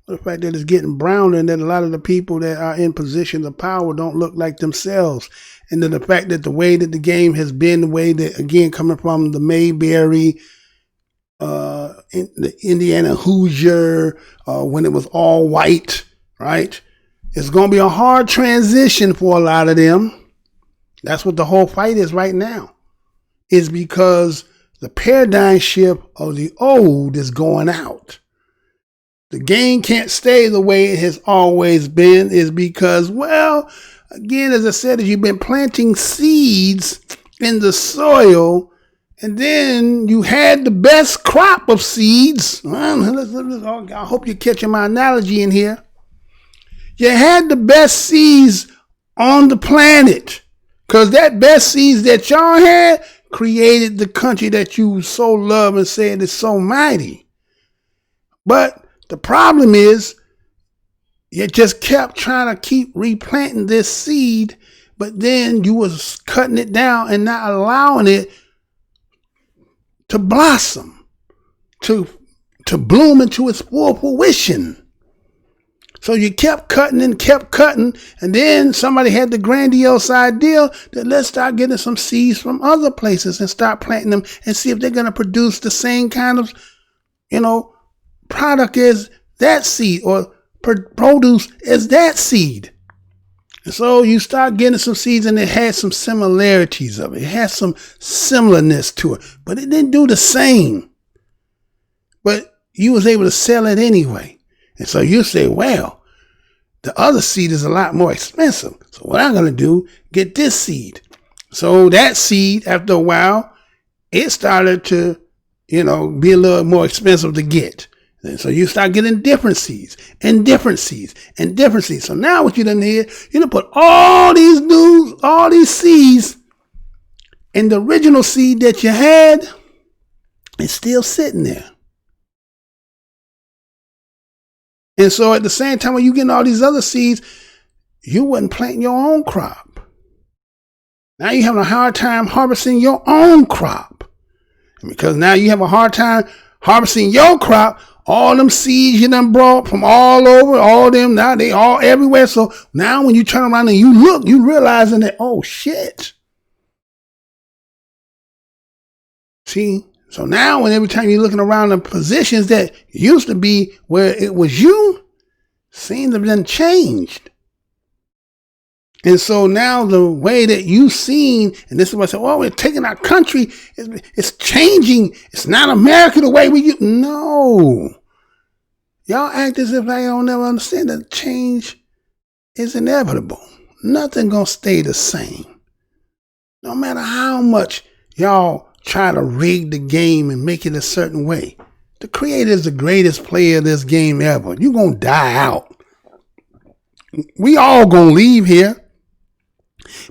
with the fact that it's getting browner, and that a lot of the people that are in positions of power don't look like themselves, and then the fact that the way that the game has been, the way that, again, coming from the Mayberry, the Indiana Hoosier, when it was all white, right? It's gonna be a hard transition for a lot of them. That's what the whole fight is right now. Is because the paradigm shift of the old is going out. The game can't stay the way it has always been, is because, well, again, as I said, you've been planting seeds in the soil, and then you had the best crop of seeds. I hope you're catching my analogy in here. You had the best seeds on the planet, because that best seeds that y'all had created the country that you so love and said is so mighty. But the problem is you just kept trying to keep replanting this seed, but then you was cutting it down and not allowing it to blossom, to bloom into its full fruition. So you kept cutting, and then somebody had the grandiose idea that let's start getting some seeds from other places and start planting them and see if they're going to produce the same kind of, product as that seed, or produce as that seed. And so you start getting some seeds, and it had some similarities of it. It had some similarness to it, but it didn't do the same. But you was able to sell it anyway. And so you say, well, the other seed is a lot more expensive. So what I'm going to do, get this seed. So that seed, after a while, it started to, be a little more expensive to get. And so you start getting different seeds and different seeds and different seeds. So now what you done here, you done put all these seeds, and the original seed that you had is still sitting there. And so at the same time, when you getting all these other seeds, you wasn't planting your own crop. Now you're having a hard time harvesting your own crop. And because now you have a hard time harvesting your crop, all them seeds you done brought from all over, all them, now they all everywhere. So now when you turn around and you look, you realizing that, oh shit. See? So now, when every time you're looking around the positions that used to be where it was you, seem to have been changed. And so now the way that you've seen, and this is what I said, well, we're taking our country, it's changing. It's not America the way we used. No. Y'all act as if I don't never understand that change is inevitable. Nothing gonna stay the same. No matter how much y'all try to rig the game and make it a certain way. The creator is the greatest player of this game ever. You're going to die out. We all going to leave here.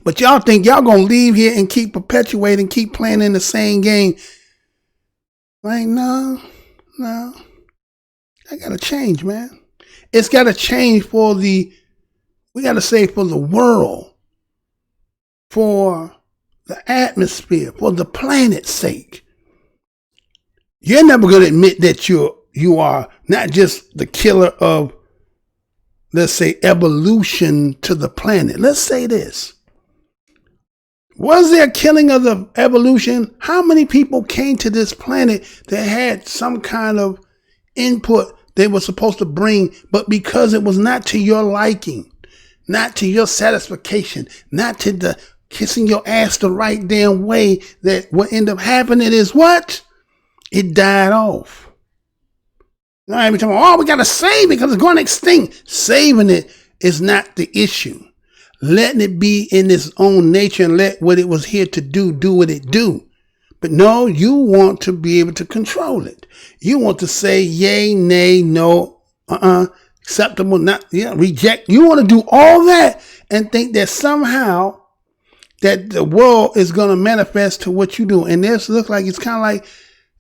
But y'all think y'all going to leave here and keep perpetuating, keep playing in the same game. Like, no. That got to change, man. It's got to change we got to say for the world, for the atmosphere, for the planet's sake. You're never going to admit that you are not just the killer of, let's say, evolution to the planet. Let's say this. Was there killing of the evolution? How many people came to this planet that had some kind of input they were supposed to bring, but because it was not to your liking, not to your satisfaction, not to the kissing your ass the right damn way, that what ended up happening is what? It died off. Now every time, we got to save it because it's going extinct. Saving it is not the issue. Letting it be in its own nature and let what it was here to do what it do. But no, you want to be able to control it. You want to say yay, nay, no, acceptable, not, reject. You want to do all that and think that somehow that the world is going to manifest to what you do. And this looks like it's kind of like,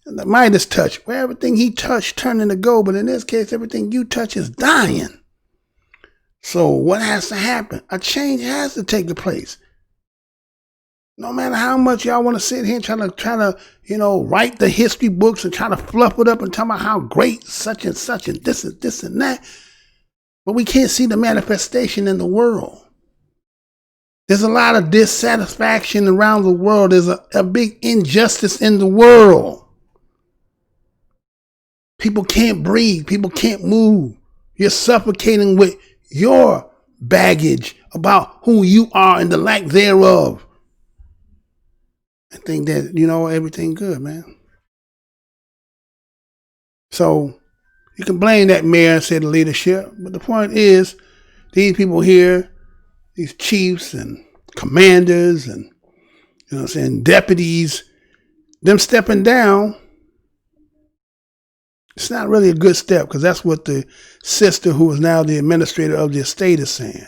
The Midas touch, where everything he touched turned into gold, but in this case, everything you touch is dying. So what has to happen? A change has to take place. No matter how much y'all want to sit here and try to, write the history books and try to fluff it up and talk about how great such and such and this and that, but we can't see the manifestation in the world. There's a lot of dissatisfaction around the world. There's a big injustice in the world. People can't breathe. People can't move. You're suffocating with your baggage about who you are and the lack thereof. I think that, everything good, man. So you can blame that mayor and say the leadership, but the point is, these people here, these chiefs and commanders and, deputies, them stepping down, it's not really a good step, because that's what the sister who is now the administrator of the estate is saying.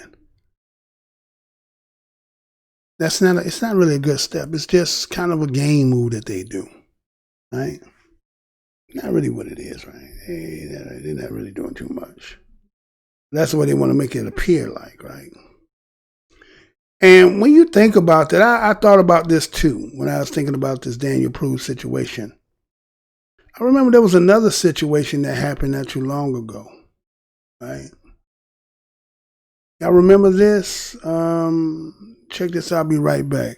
It's not really a good step. It's just kind of a game move that they do, right? Not really what it is, right? They're not really doing too much. That's what they want to make it appear like, right? And when you think about that, I thought about this too when I was thinking about this Daniel Prude situation. I remember there was another situation that happened not too long ago, right? Y'all remember this? Check this out, I'll be right back.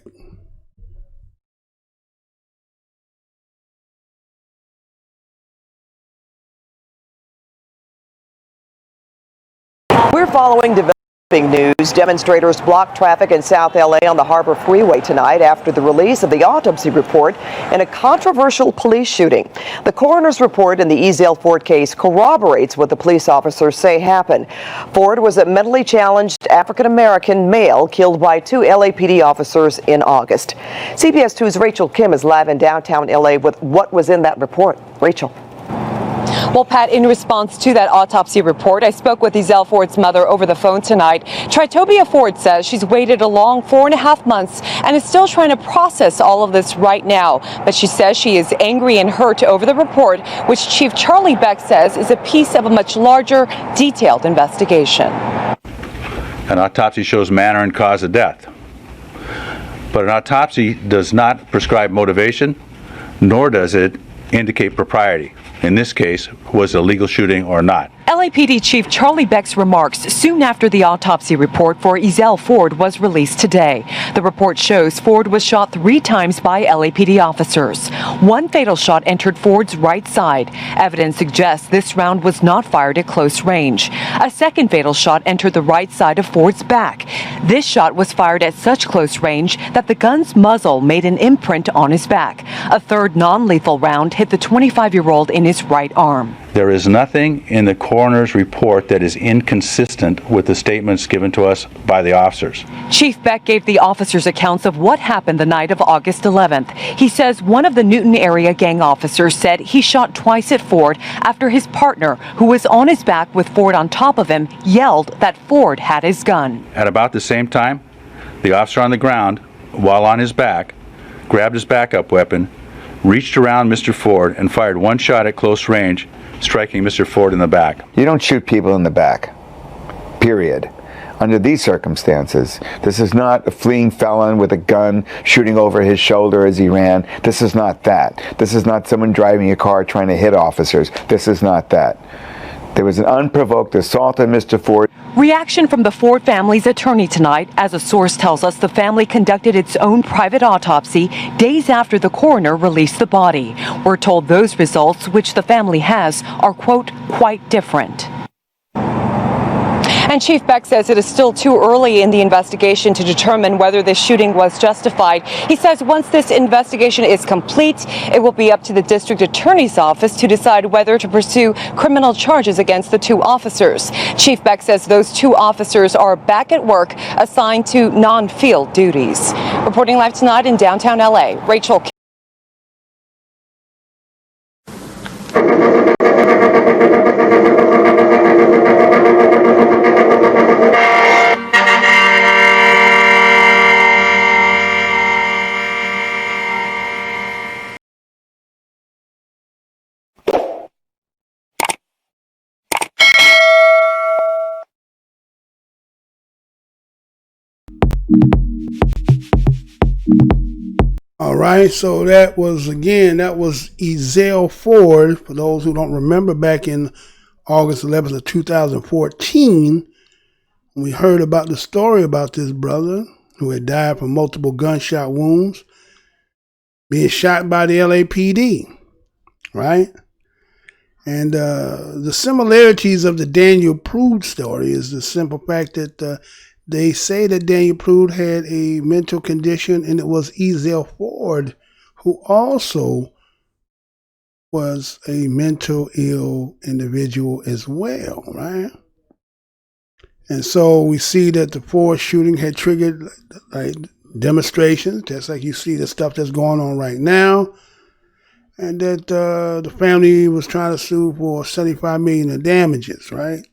We're following developing news. Demonstrators blocked traffic in South LA on the Harbor Freeway tonight after the release of the autopsy report in a controversial police shooting. The coroner's report in the Ezell Ford case corroborates what the police officers say happened. Ford was a mentally challenged African-American male killed by 2 LAPD officers in August. CBS 2's Rachel Kim is live in downtown LA with what was in that report. Rachel. Well, Pat, in response to that autopsy report, I spoke with Ezell Ford's mother over the phone tonight. Tritobia Ford says she's waited a long 4.5 months and is still trying to process all of this right now. But she says she is angry and hurt over the report, which Chief Charlie Beck says is a piece of a much larger, detailed investigation. An autopsy shows manner and cause of death. But an autopsy does not prescribe motivation, nor does it indicate propriety. In this case, was it a legal shooting or not? LAPD Chief Charlie Beck's remarks soon after the autopsy report for Ezell Ford was released today. The report shows Ford was shot 3 times by LAPD officers. 1 fatal shot entered Ford's right side. Evidence suggests this round was not fired at close range. A second fatal shot entered the right side of Ford's back. This shot was fired at such close range that the gun's muzzle made an imprint on his back. A third non-lethal round hit the 25-year-old in his right arm. There is nothing in the coroner's report that is inconsistent with the statements given to us by the officers. Chief Beck gave the officers accounts of what happened the night of August 11th. He says one of the Newton area gang officers said he shot twice at Ford after his partner, who was on his back with Ford on top of him, yelled that Ford had his gun. At about the same time, the officer on the ground, while on his back, grabbed his backup weapon, reached around Mr. Ford and fired 1 shot at close range, striking Mr. Ford in the back. You don't shoot people in the back, period. Under these circumstances, this is not a fleeing felon with a gun shooting over his shoulder as he ran. This is not that. This is not someone driving a car trying to hit officers. This is not that. There was an unprovoked assault on Mr. Ford. Reaction from the Ford family's attorney tonight. As a source tells us, the family conducted its own private autopsy days after the coroner released the body. We're told those results, which the family has, are, quote, quite different. And Chief Beck says it is still too early in the investigation to determine whether this shooting was justified. He says once this investigation is complete, it will be up to the district attorney's office to decide whether to pursue criminal charges against the 2 officers. Chief Beck says those 2 officers are back at work, assigned to non-field duties. Reporting live tonight in downtown LA, Rachel All right, so that was Ezell Ford. For those who don't remember, back in August 11th of 2014, we heard about the story about this brother who had died from multiple gunshot wounds, being shot by the LAPD, right? And the similarities of the Daniel Prude story is the simple fact that they say that Daniel Prude had a mental condition, and it was Ezell Ford who also was a mental ill individual as well, right? And so we see that the Ford shooting had triggered like demonstrations, just like you see the stuff that's going on right now, and that the family was trying to sue for $75 million in damages, right?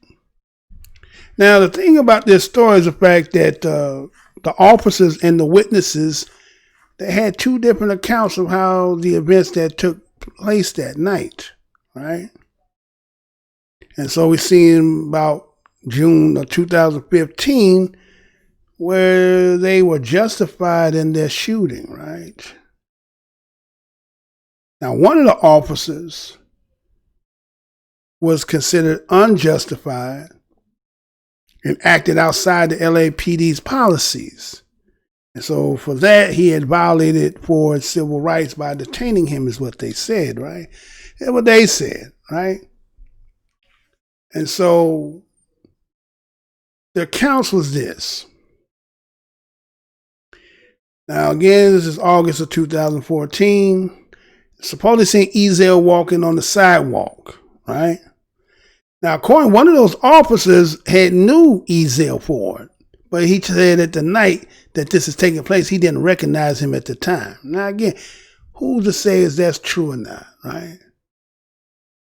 Now, the thing about this story is the fact that the officers and the witnesses, they had two different accounts of how the events that took place that night, right? And so we see in about June of 2015 where they were justified in their shooting, right? Now, one of the officers was considered unjustified and acted outside the LAPD's policies. And so for that, he had violated Ford's civil rights by detaining him, is what they said, right? That's what they said, right? And so the accounts was this. Now, again, this is August of 2014. Supposedly seen Ezell walking on the sidewalk, right? Now, according to one of those officers had knew Ezell Ford, but he said at the night that this is taking place, he didn't recognize him at the time. Now, again, who's to say if that's true or not, right?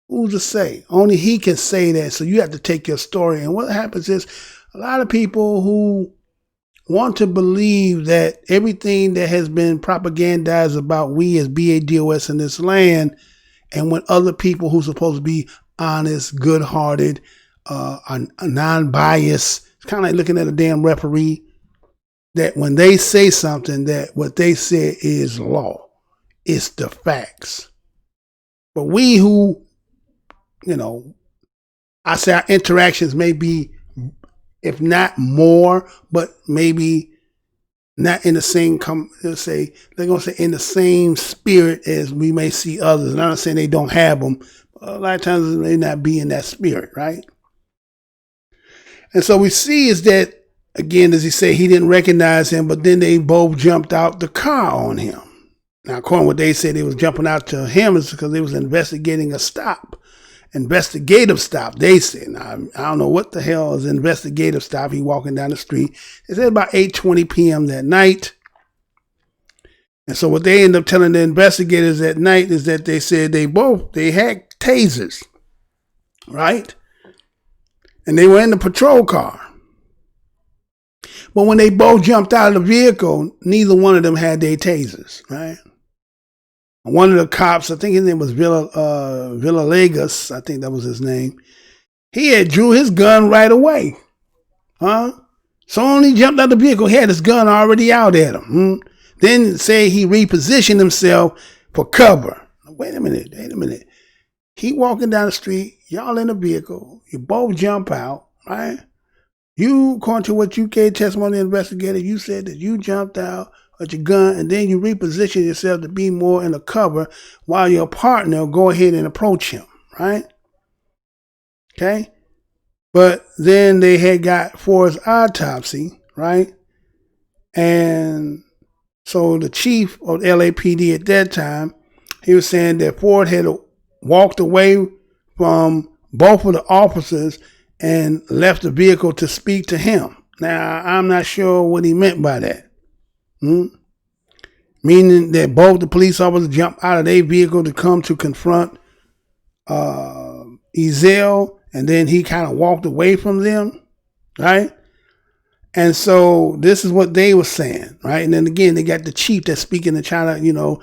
Who's to say? Only he can say that, so you have to take your story. And what happens is a lot of people who want to believe that everything that has been propagandized about we as BADOS in this land, and when other people who's supposed to be honest, good-hearted, non-biased, it's kind of like looking at a damn referee, that when they say something, that what they say is law. It's the facts. But we who, I say our interactions may be, if not more, but maybe not in the same, they're going to say in the same spirit as we may see others. And I'm not saying they don't have them. A lot of times they may not be in that spirit, right? And so we see is that, again, as he said, he didn't recognize him, but then they both jumped out the car on him. Now, according to what they said, they was jumping out to him is because they was investigating a stop. Investigative stop, they said. Now, I don't know what the hell is investigative stop. He walking down the street. It said about 8:20 p.m. that night. And so what they end up telling the investigators that night is that they said they had tasers, right? And they were in the patrol car. But when they both jumped out of the vehicle, neither one of them had their tasers, right? One of the cops, I think his name was Villalegas, I think that was his name. He had drew his gun right away. So when he jumped out of the vehicle, he had his gun already out at him. Then say he repositioned himself for cover. Wait a minute. He walking down the street, y'all in the vehicle, you both jump out, right? You, according to what you gave testimony to the investigator, you said that you jumped out with your gun and then you reposition yourself to be more in a cover while your partner go ahead and approach him, right? Okay? But then they had got Ford's autopsy, right? And so the chief of LAPD at that time, he was saying that Ford had walked away from both of the officers and left the vehicle to speak to him. Now, I'm not sure what he meant by that. Meaning that both the police officers jumped out of their vehicle to come to confront Ezell, and then he kind of walked away from them, right? And so this is what they were saying, right? And then again, they got the chief that's speaking and trying to,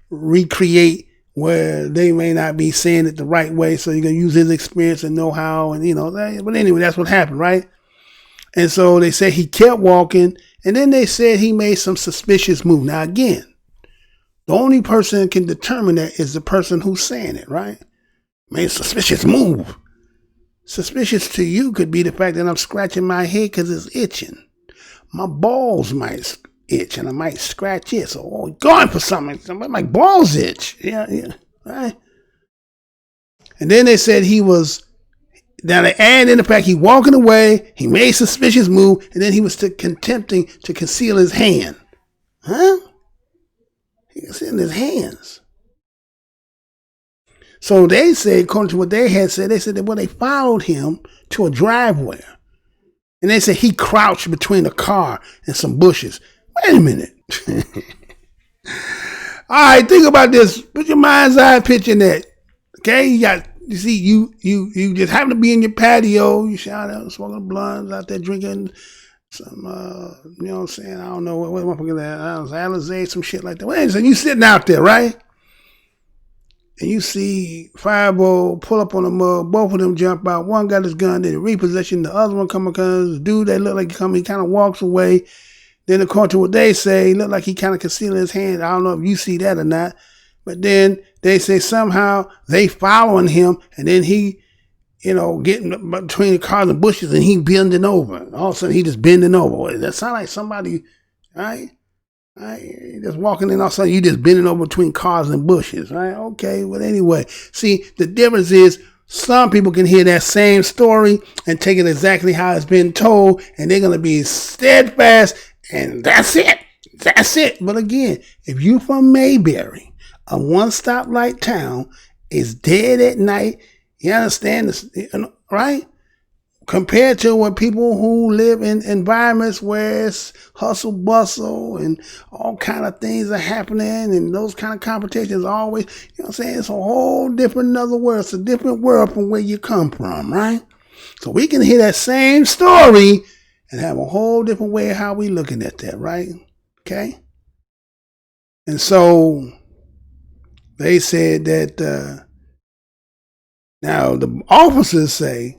recreate where they may not be saying it the right way. So you're going to use his experience and know-how and, but anyway, that's what happened, right? And so they say he kept walking, and then they said he made some suspicious move. Now, again, The only person that can determine that is the person who's saying it, right? Man, suspicious move. Suspicious to you could be the fact that I'm scratching my head because it's itching. My balls might itch and I might scratch it. So, going for something. My balls itch. Yeah, right? And then they said he was, now they add in the fact he walking away, he made suspicious move, and then he was attempting to conceal his hand. Huh? He concealed his hands. So they said, according to what they had said, they said that they followed him to a driveway. And they said he crouched between a car and some bushes. Wait a minute. All right, think about this. Put your mind's eye picture in that. Okay, you see, you just happen to be in your patio. You shout out, smoking blunts, out there drinking some, you know what I'm saying? I don't know what motherfucker that. Alizé, some shit like that. Wait, so you sitting out there, right? And you see Fireball pull up on the mug. Both of them jump out. One got his gun, then repossession. The other one come because the dude that looked like he come, he kind of walks away. Then according to what they say, he looked like he kind of concealing his hand. I don't know if you see that or not. But then they say somehow they following him, and then he, getting between the cars and bushes, and he bending over. And all of a sudden, he just bending over. That sound like somebody, right? Just walking in, all of a sudden, you just bending over between cars and bushes, right? Okay, well, anyway. See, the difference is some people can hear that same story and take it exactly how it's been told, and they're going to be steadfast, and that's it. That's it. But again, if you from Mayberry, a one-stop light town, is dead at night, you understand this, right? Compared to what people who live in environments where it's hustle bustle and all kind of things are happening and those kind of competitions always, you know what I'm saying? It's a whole different another world. It's a different world from where you come from, right? So we can hear that same story and have a whole different way of how we looking at that, right? Okay? And so they said that now the officers say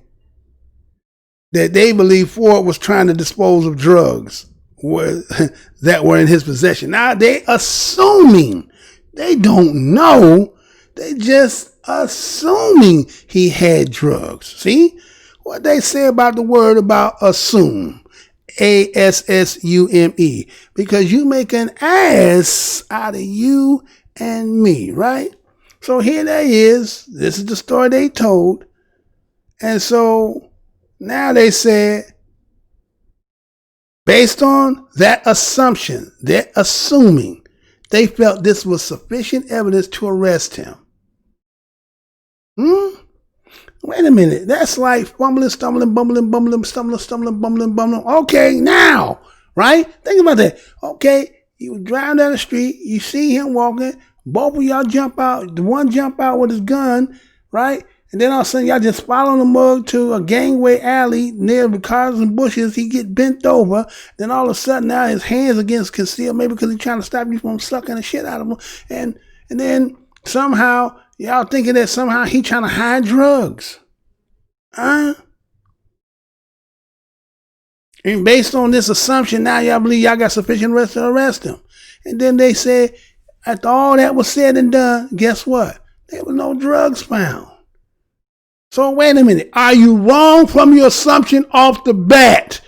that they believe Ford was trying to dispose of drugs that were in his possession. Now they assuming, they don't know, they just assuming he had drugs. See what they say about the word about assume, ASSUME, because you make an ass out of you and me, right? So here that is. This is the story they told. And so now they said, based on that assumption, they're assuming, they felt this was sufficient evidence to arrest him. Wait a minute. That's like fumbling, stumbling, bumbling, stumbling. Okay, now, right? Think about that. Okay, you was driving down the street. You see him walking. Both of y'all jump out. The one jump out with his gun, right? And then all of a sudden, y'all just follow the mug to a gangway alley near the cars and bushes. He get bent over. Then all of a sudden, now his hands against concealed, maybe because he's trying to stop you from sucking the shit out of him. And then somehow, y'all thinking that somehow he trying to hide drugs. And based on this assumption, now y'all believe y'all got sufficient evidence to arrest him. And then they said, after all that was said and done, guess what? There was no drugs found. So wait a minute. Are you wrong from your assumption off the bat?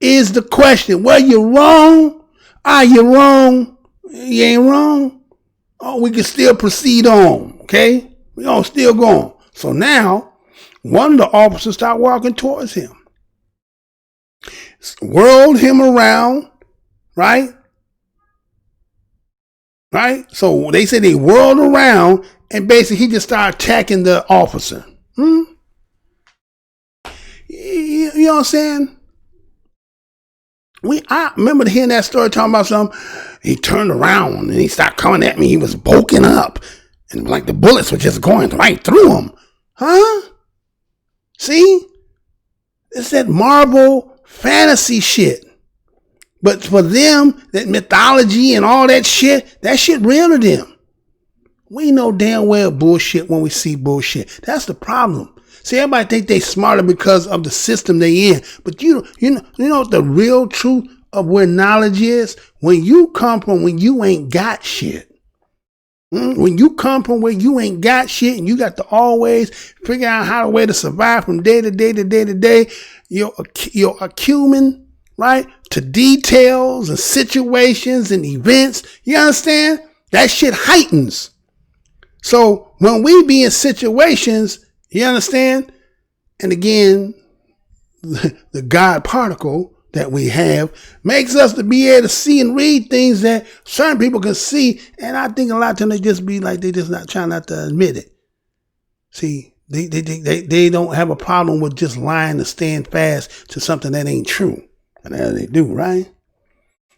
Is the question. Were you wrong? Are you wrong? You ain't wrong. Oh, we can still proceed on. Okay? We're going to still go on. So now, one of the officers started walking towards him. Whirled him around. Right? Right? So they said they whirled around and basically he just started attacking the officer. You know what I'm saying? I remember hearing that story talking about something. He turned around and he started coming at me. He was bulking up and like the bullets were just going right through him. Huh? See? It's that Marvel fantasy shit. But for them, that mythology and all that shit real to them. We know damn well bullshit when we see bullshit. That's the problem. See, everybody think they smarter because of the system they in. But you know what the real truth of where knowledge is? When you come from when you ain't got shit. When you come from where you ain't got shit and you got to always figure out how to way to survive from day to day to day to day, you're acumen, right, to details and situations and events. You understand? That shit heightens. So when we be in situations, you understand? And again, the God particle that we have makes us to be able to see and read things that certain people can see. And I think a lot of times they just be like, they just not trying not to admit it. See, they don't have a problem with just lying to stand fast to something that ain't true. And they do, right?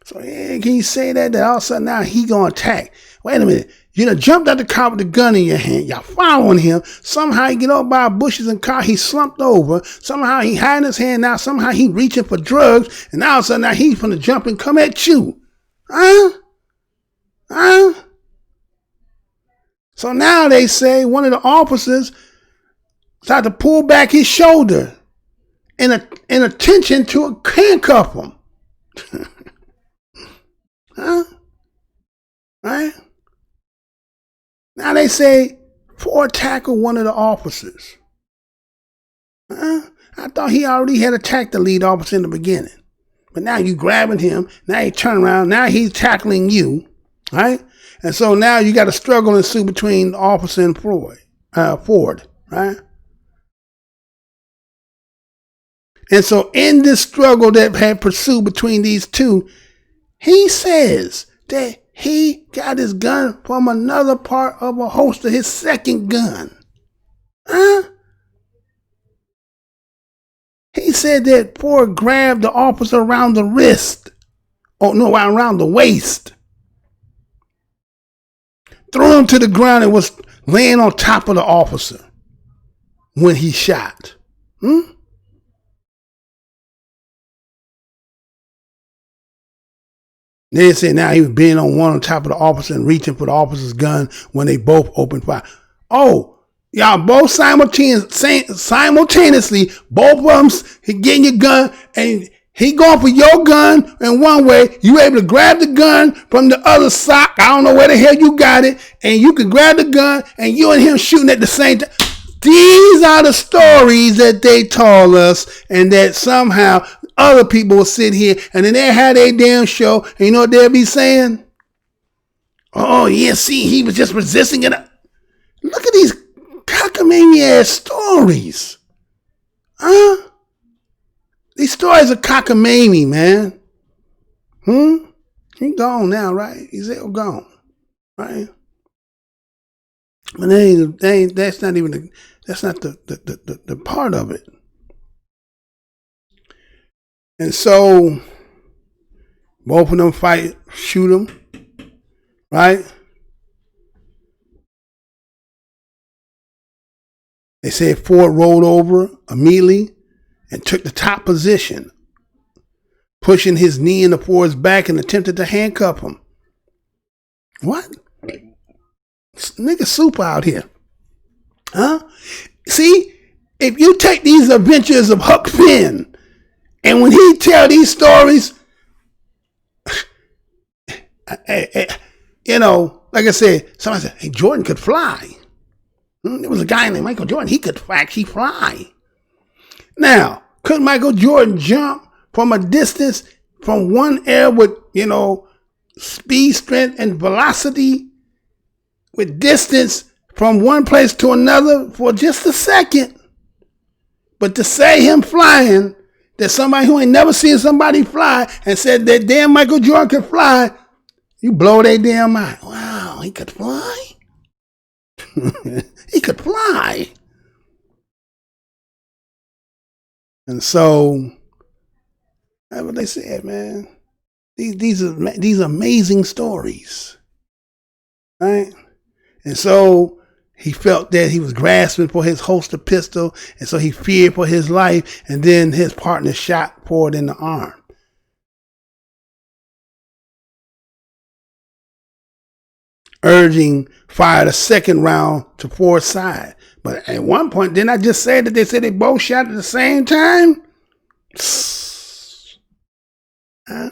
So yeah, can you say that all of a sudden now he gonna attack? Wait a minute. You done jumped out the car with the gun in your hand. Y'all following him. Somehow he get up by bushes and car. He slumped over. Somehow he hiding his hand. Now somehow he reaching for drugs. And now all of a sudden now he's gonna jump and come at you. So now they say one of the officers started to pull back his shoulder in attention to handcuff him. Right? Now they say Ford tackled one of the officers. I thought he already had attacked the lead officer in the beginning. But now you grabbing him. Now you turn around. Now he's tackling you. Right? And so now you got a struggle ensue between the officer and Ford. Right? And so in this struggle that had pursued between these two, he says that he got his gun from another part of a holster, his second gun. He said that Ford grabbed the officer around the wrist. Oh, no, around the waist. Threw him to the ground and was laying on top of the officer when he shot. They said now he was being on top of the officer and reaching for the officer's gun when they both opened fire. Oh, y'all both simultaneously, both of them getting your gun, and he going for your gun in one way. You able to grab the gun from the other side. I don't know where the hell you got it. And you can grab the gun and you and him shooting at the same time. These are the stories that they told us, and that somehow other people will sit here and then they had a damn show, and you know what they'll be saying? Oh, yeah, see, he was just resisting it. Look at these cockamamie-ass stories. These stories are cockamamie, man. He gone now, right? He's gone, right? But that's not the part of it. And so both of them fight, shoot him, right? They said Ford rolled over immediately and took the top position, pushing his knee into Ford's back and attempted to handcuff him. What? Nigga super out here. See, if you take these adventures of Huck Finn, and when he tell these stories, you know, like I said, somebody said, hey, Jordan could fly. There was a guy named Michael Jordan. He could actually fly. Now, could Michael Jordan jump from a distance from one air with, speed, strength, and velocity, with distance from one place to another for just a second? But to say him flying, that somebody who ain't never seen somebody fly and said that damn Michael Jordan could fly, you blow their damn mind. Wow, he could fly? He could fly. And so, that's what they said, man. These are amazing stories, right? And so he felt that he was grasping for his holster pistol, and so he feared for his life, and then his partner shot Ford in the arm. Urging fired a second round to Ford's side. But at one point, didn't I just say that they said they both shot at the same time? Huh?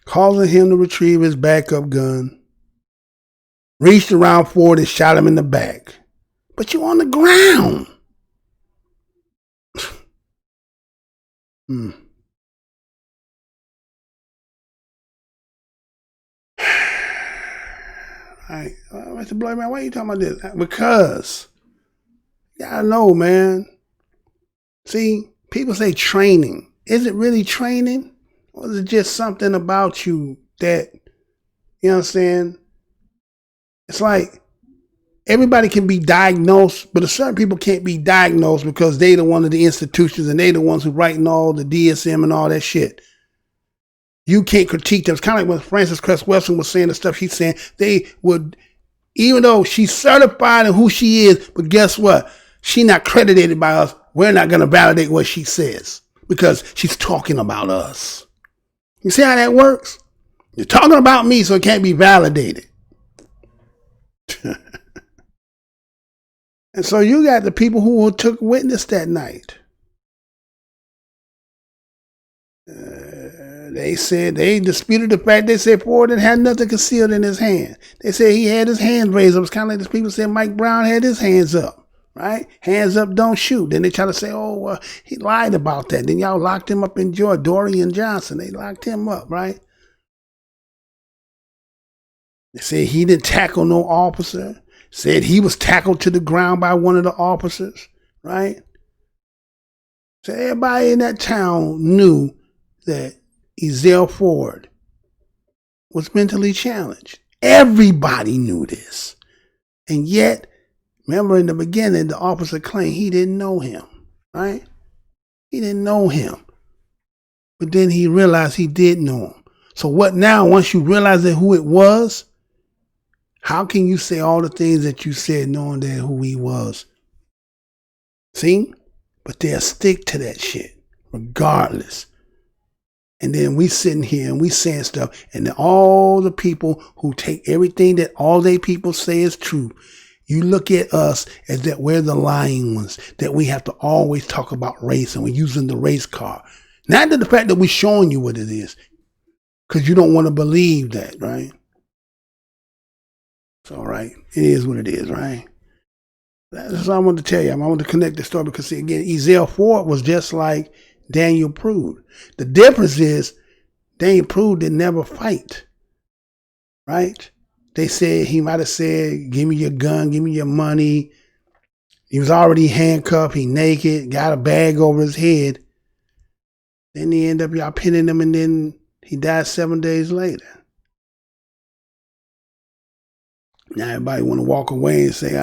causing him to retrieve his backup gun, reached around Ford and shot him in the back. But you on the ground. All right, Mr. Blood, man, why are you talking about this? Because, you gotta know, man. See, people say training. Is it really training? Or is it just something about you that, you know what I'm saying? It's like everybody can be diagnosed, but certain people can't be diagnosed because they the one of the institutions and they the ones who writing all the DSM and all that shit. You can't critique them. It's kind of like when Frances Cress Welsing was saying the stuff she's saying. They would, even though she's certified in who she is, but guess what? She's not credited by us. We're not going to validate what she says because she's talking about us. You see how that works? You're talking about me, so it can't be validated. And so you got the people who took witness that night. They said they disputed the fact. They said Ford had nothing concealed in his hand. They said he had his hands raised up. It's kind of like the people said Mike Brown had his hands up, right? Hands up, don't shoot. Then they try to say, he lied about that. Then y'all locked him up in Georgia. Dorian Johnson, they locked him up, right? They said he didn't tackle no officer. Said he was tackled to the ground by one of the officers, right? So everybody in that town knew that Ezell Ford was mentally challenged. Everybody knew this. And yet, remember in the beginning, the officer claimed he didn't know him, right? He didn't know him. But then he realized he did know him. So what now, once you realize that who it was, how can you say all the things that you said knowing that who he was? See? But they'll stick to that shit regardless. And then we sitting here and we saying stuff, and then all the people who take everything that all they people say is true, you look at us as that we're the lying ones, that we have to always talk about race and we're using the race card. Not that the fact that we're showing you what it is, because you don't want to believe that, right? It's all right. It is what it is, right? That's what I wanted to tell you. I wanted to connect the story because, see, again, Ezell Ford was just like Daniel Prude. The difference is Daniel Prude didn't never fight, right? They said he might have said, give me your gun, give me your money. He was already handcuffed, he naked, got a bag over his head. Then he ended up y'all pinning him and then he died 7 days later. Now everybody want to walk away and say,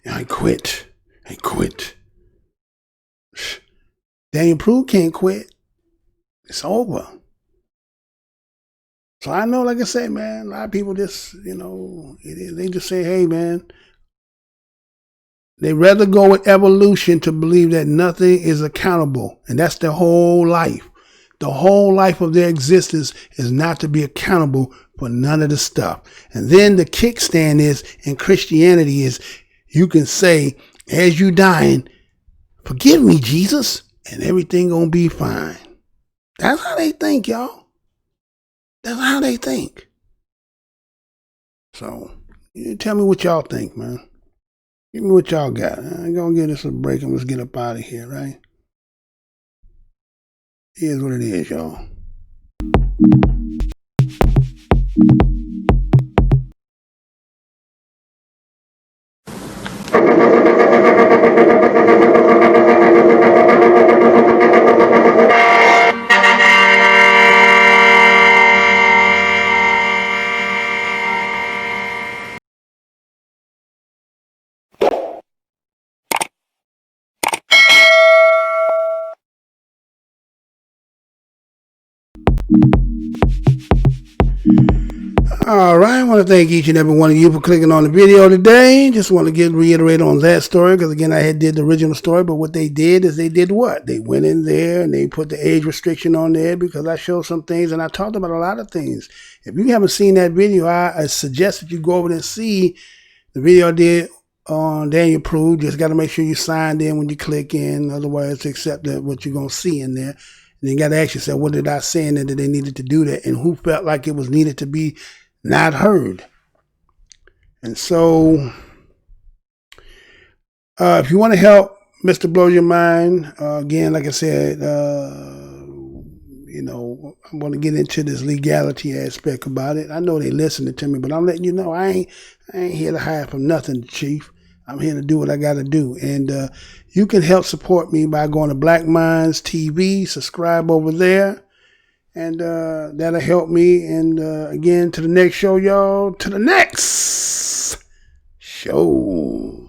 I quit. I quit. Daniel Prude can't quit. It's over. So I know, like I said, man, a lot of people just, they just say, hey, man, they rather go with evolution to believe that nothing is accountable. And that's their whole life. The whole life of their existence is not to be accountable for none of the stuff. And then the kickstand is, in Christianity, is you can say, as you dying, forgive me, Jesus, and everything gonna be fine. That's how they think, y'all. That's how they think. So, you tell me what y'all think, man. Give me what y'all got. I'm gonna give this a break and let's get up out of here, right? Here's what it is, y'all. All right, I want to thank each and every one of you for clicking on the video today. Just want to reiterate on that story because, again, I did the original story, but what they did is they did what? They went in there and they put the age restriction on there because I showed some things and I talked about a lot of things. If you haven't seen that video, I suggest that you go over there and see the video I did on Daniel Prude. Just got to make sure you signed in when you click in. Otherwise, accept that what you're going to see in there. And you got to ask yourself, what did I say in there that they needed to do that? And who felt like it was needed to be not heard? And so, if you want to help Mr. Blow Your Mind, again, like I said, you know, I'm going to get into this legality aspect about it. I know they listening to me, but I'm letting you know I ain't here to hide from nothing, Chief. I'm here to do what I got to do. And you can help support me by going to Black Minds TV, subscribe over there, and that'll help me. And again, to the next show, y'all. To the next show.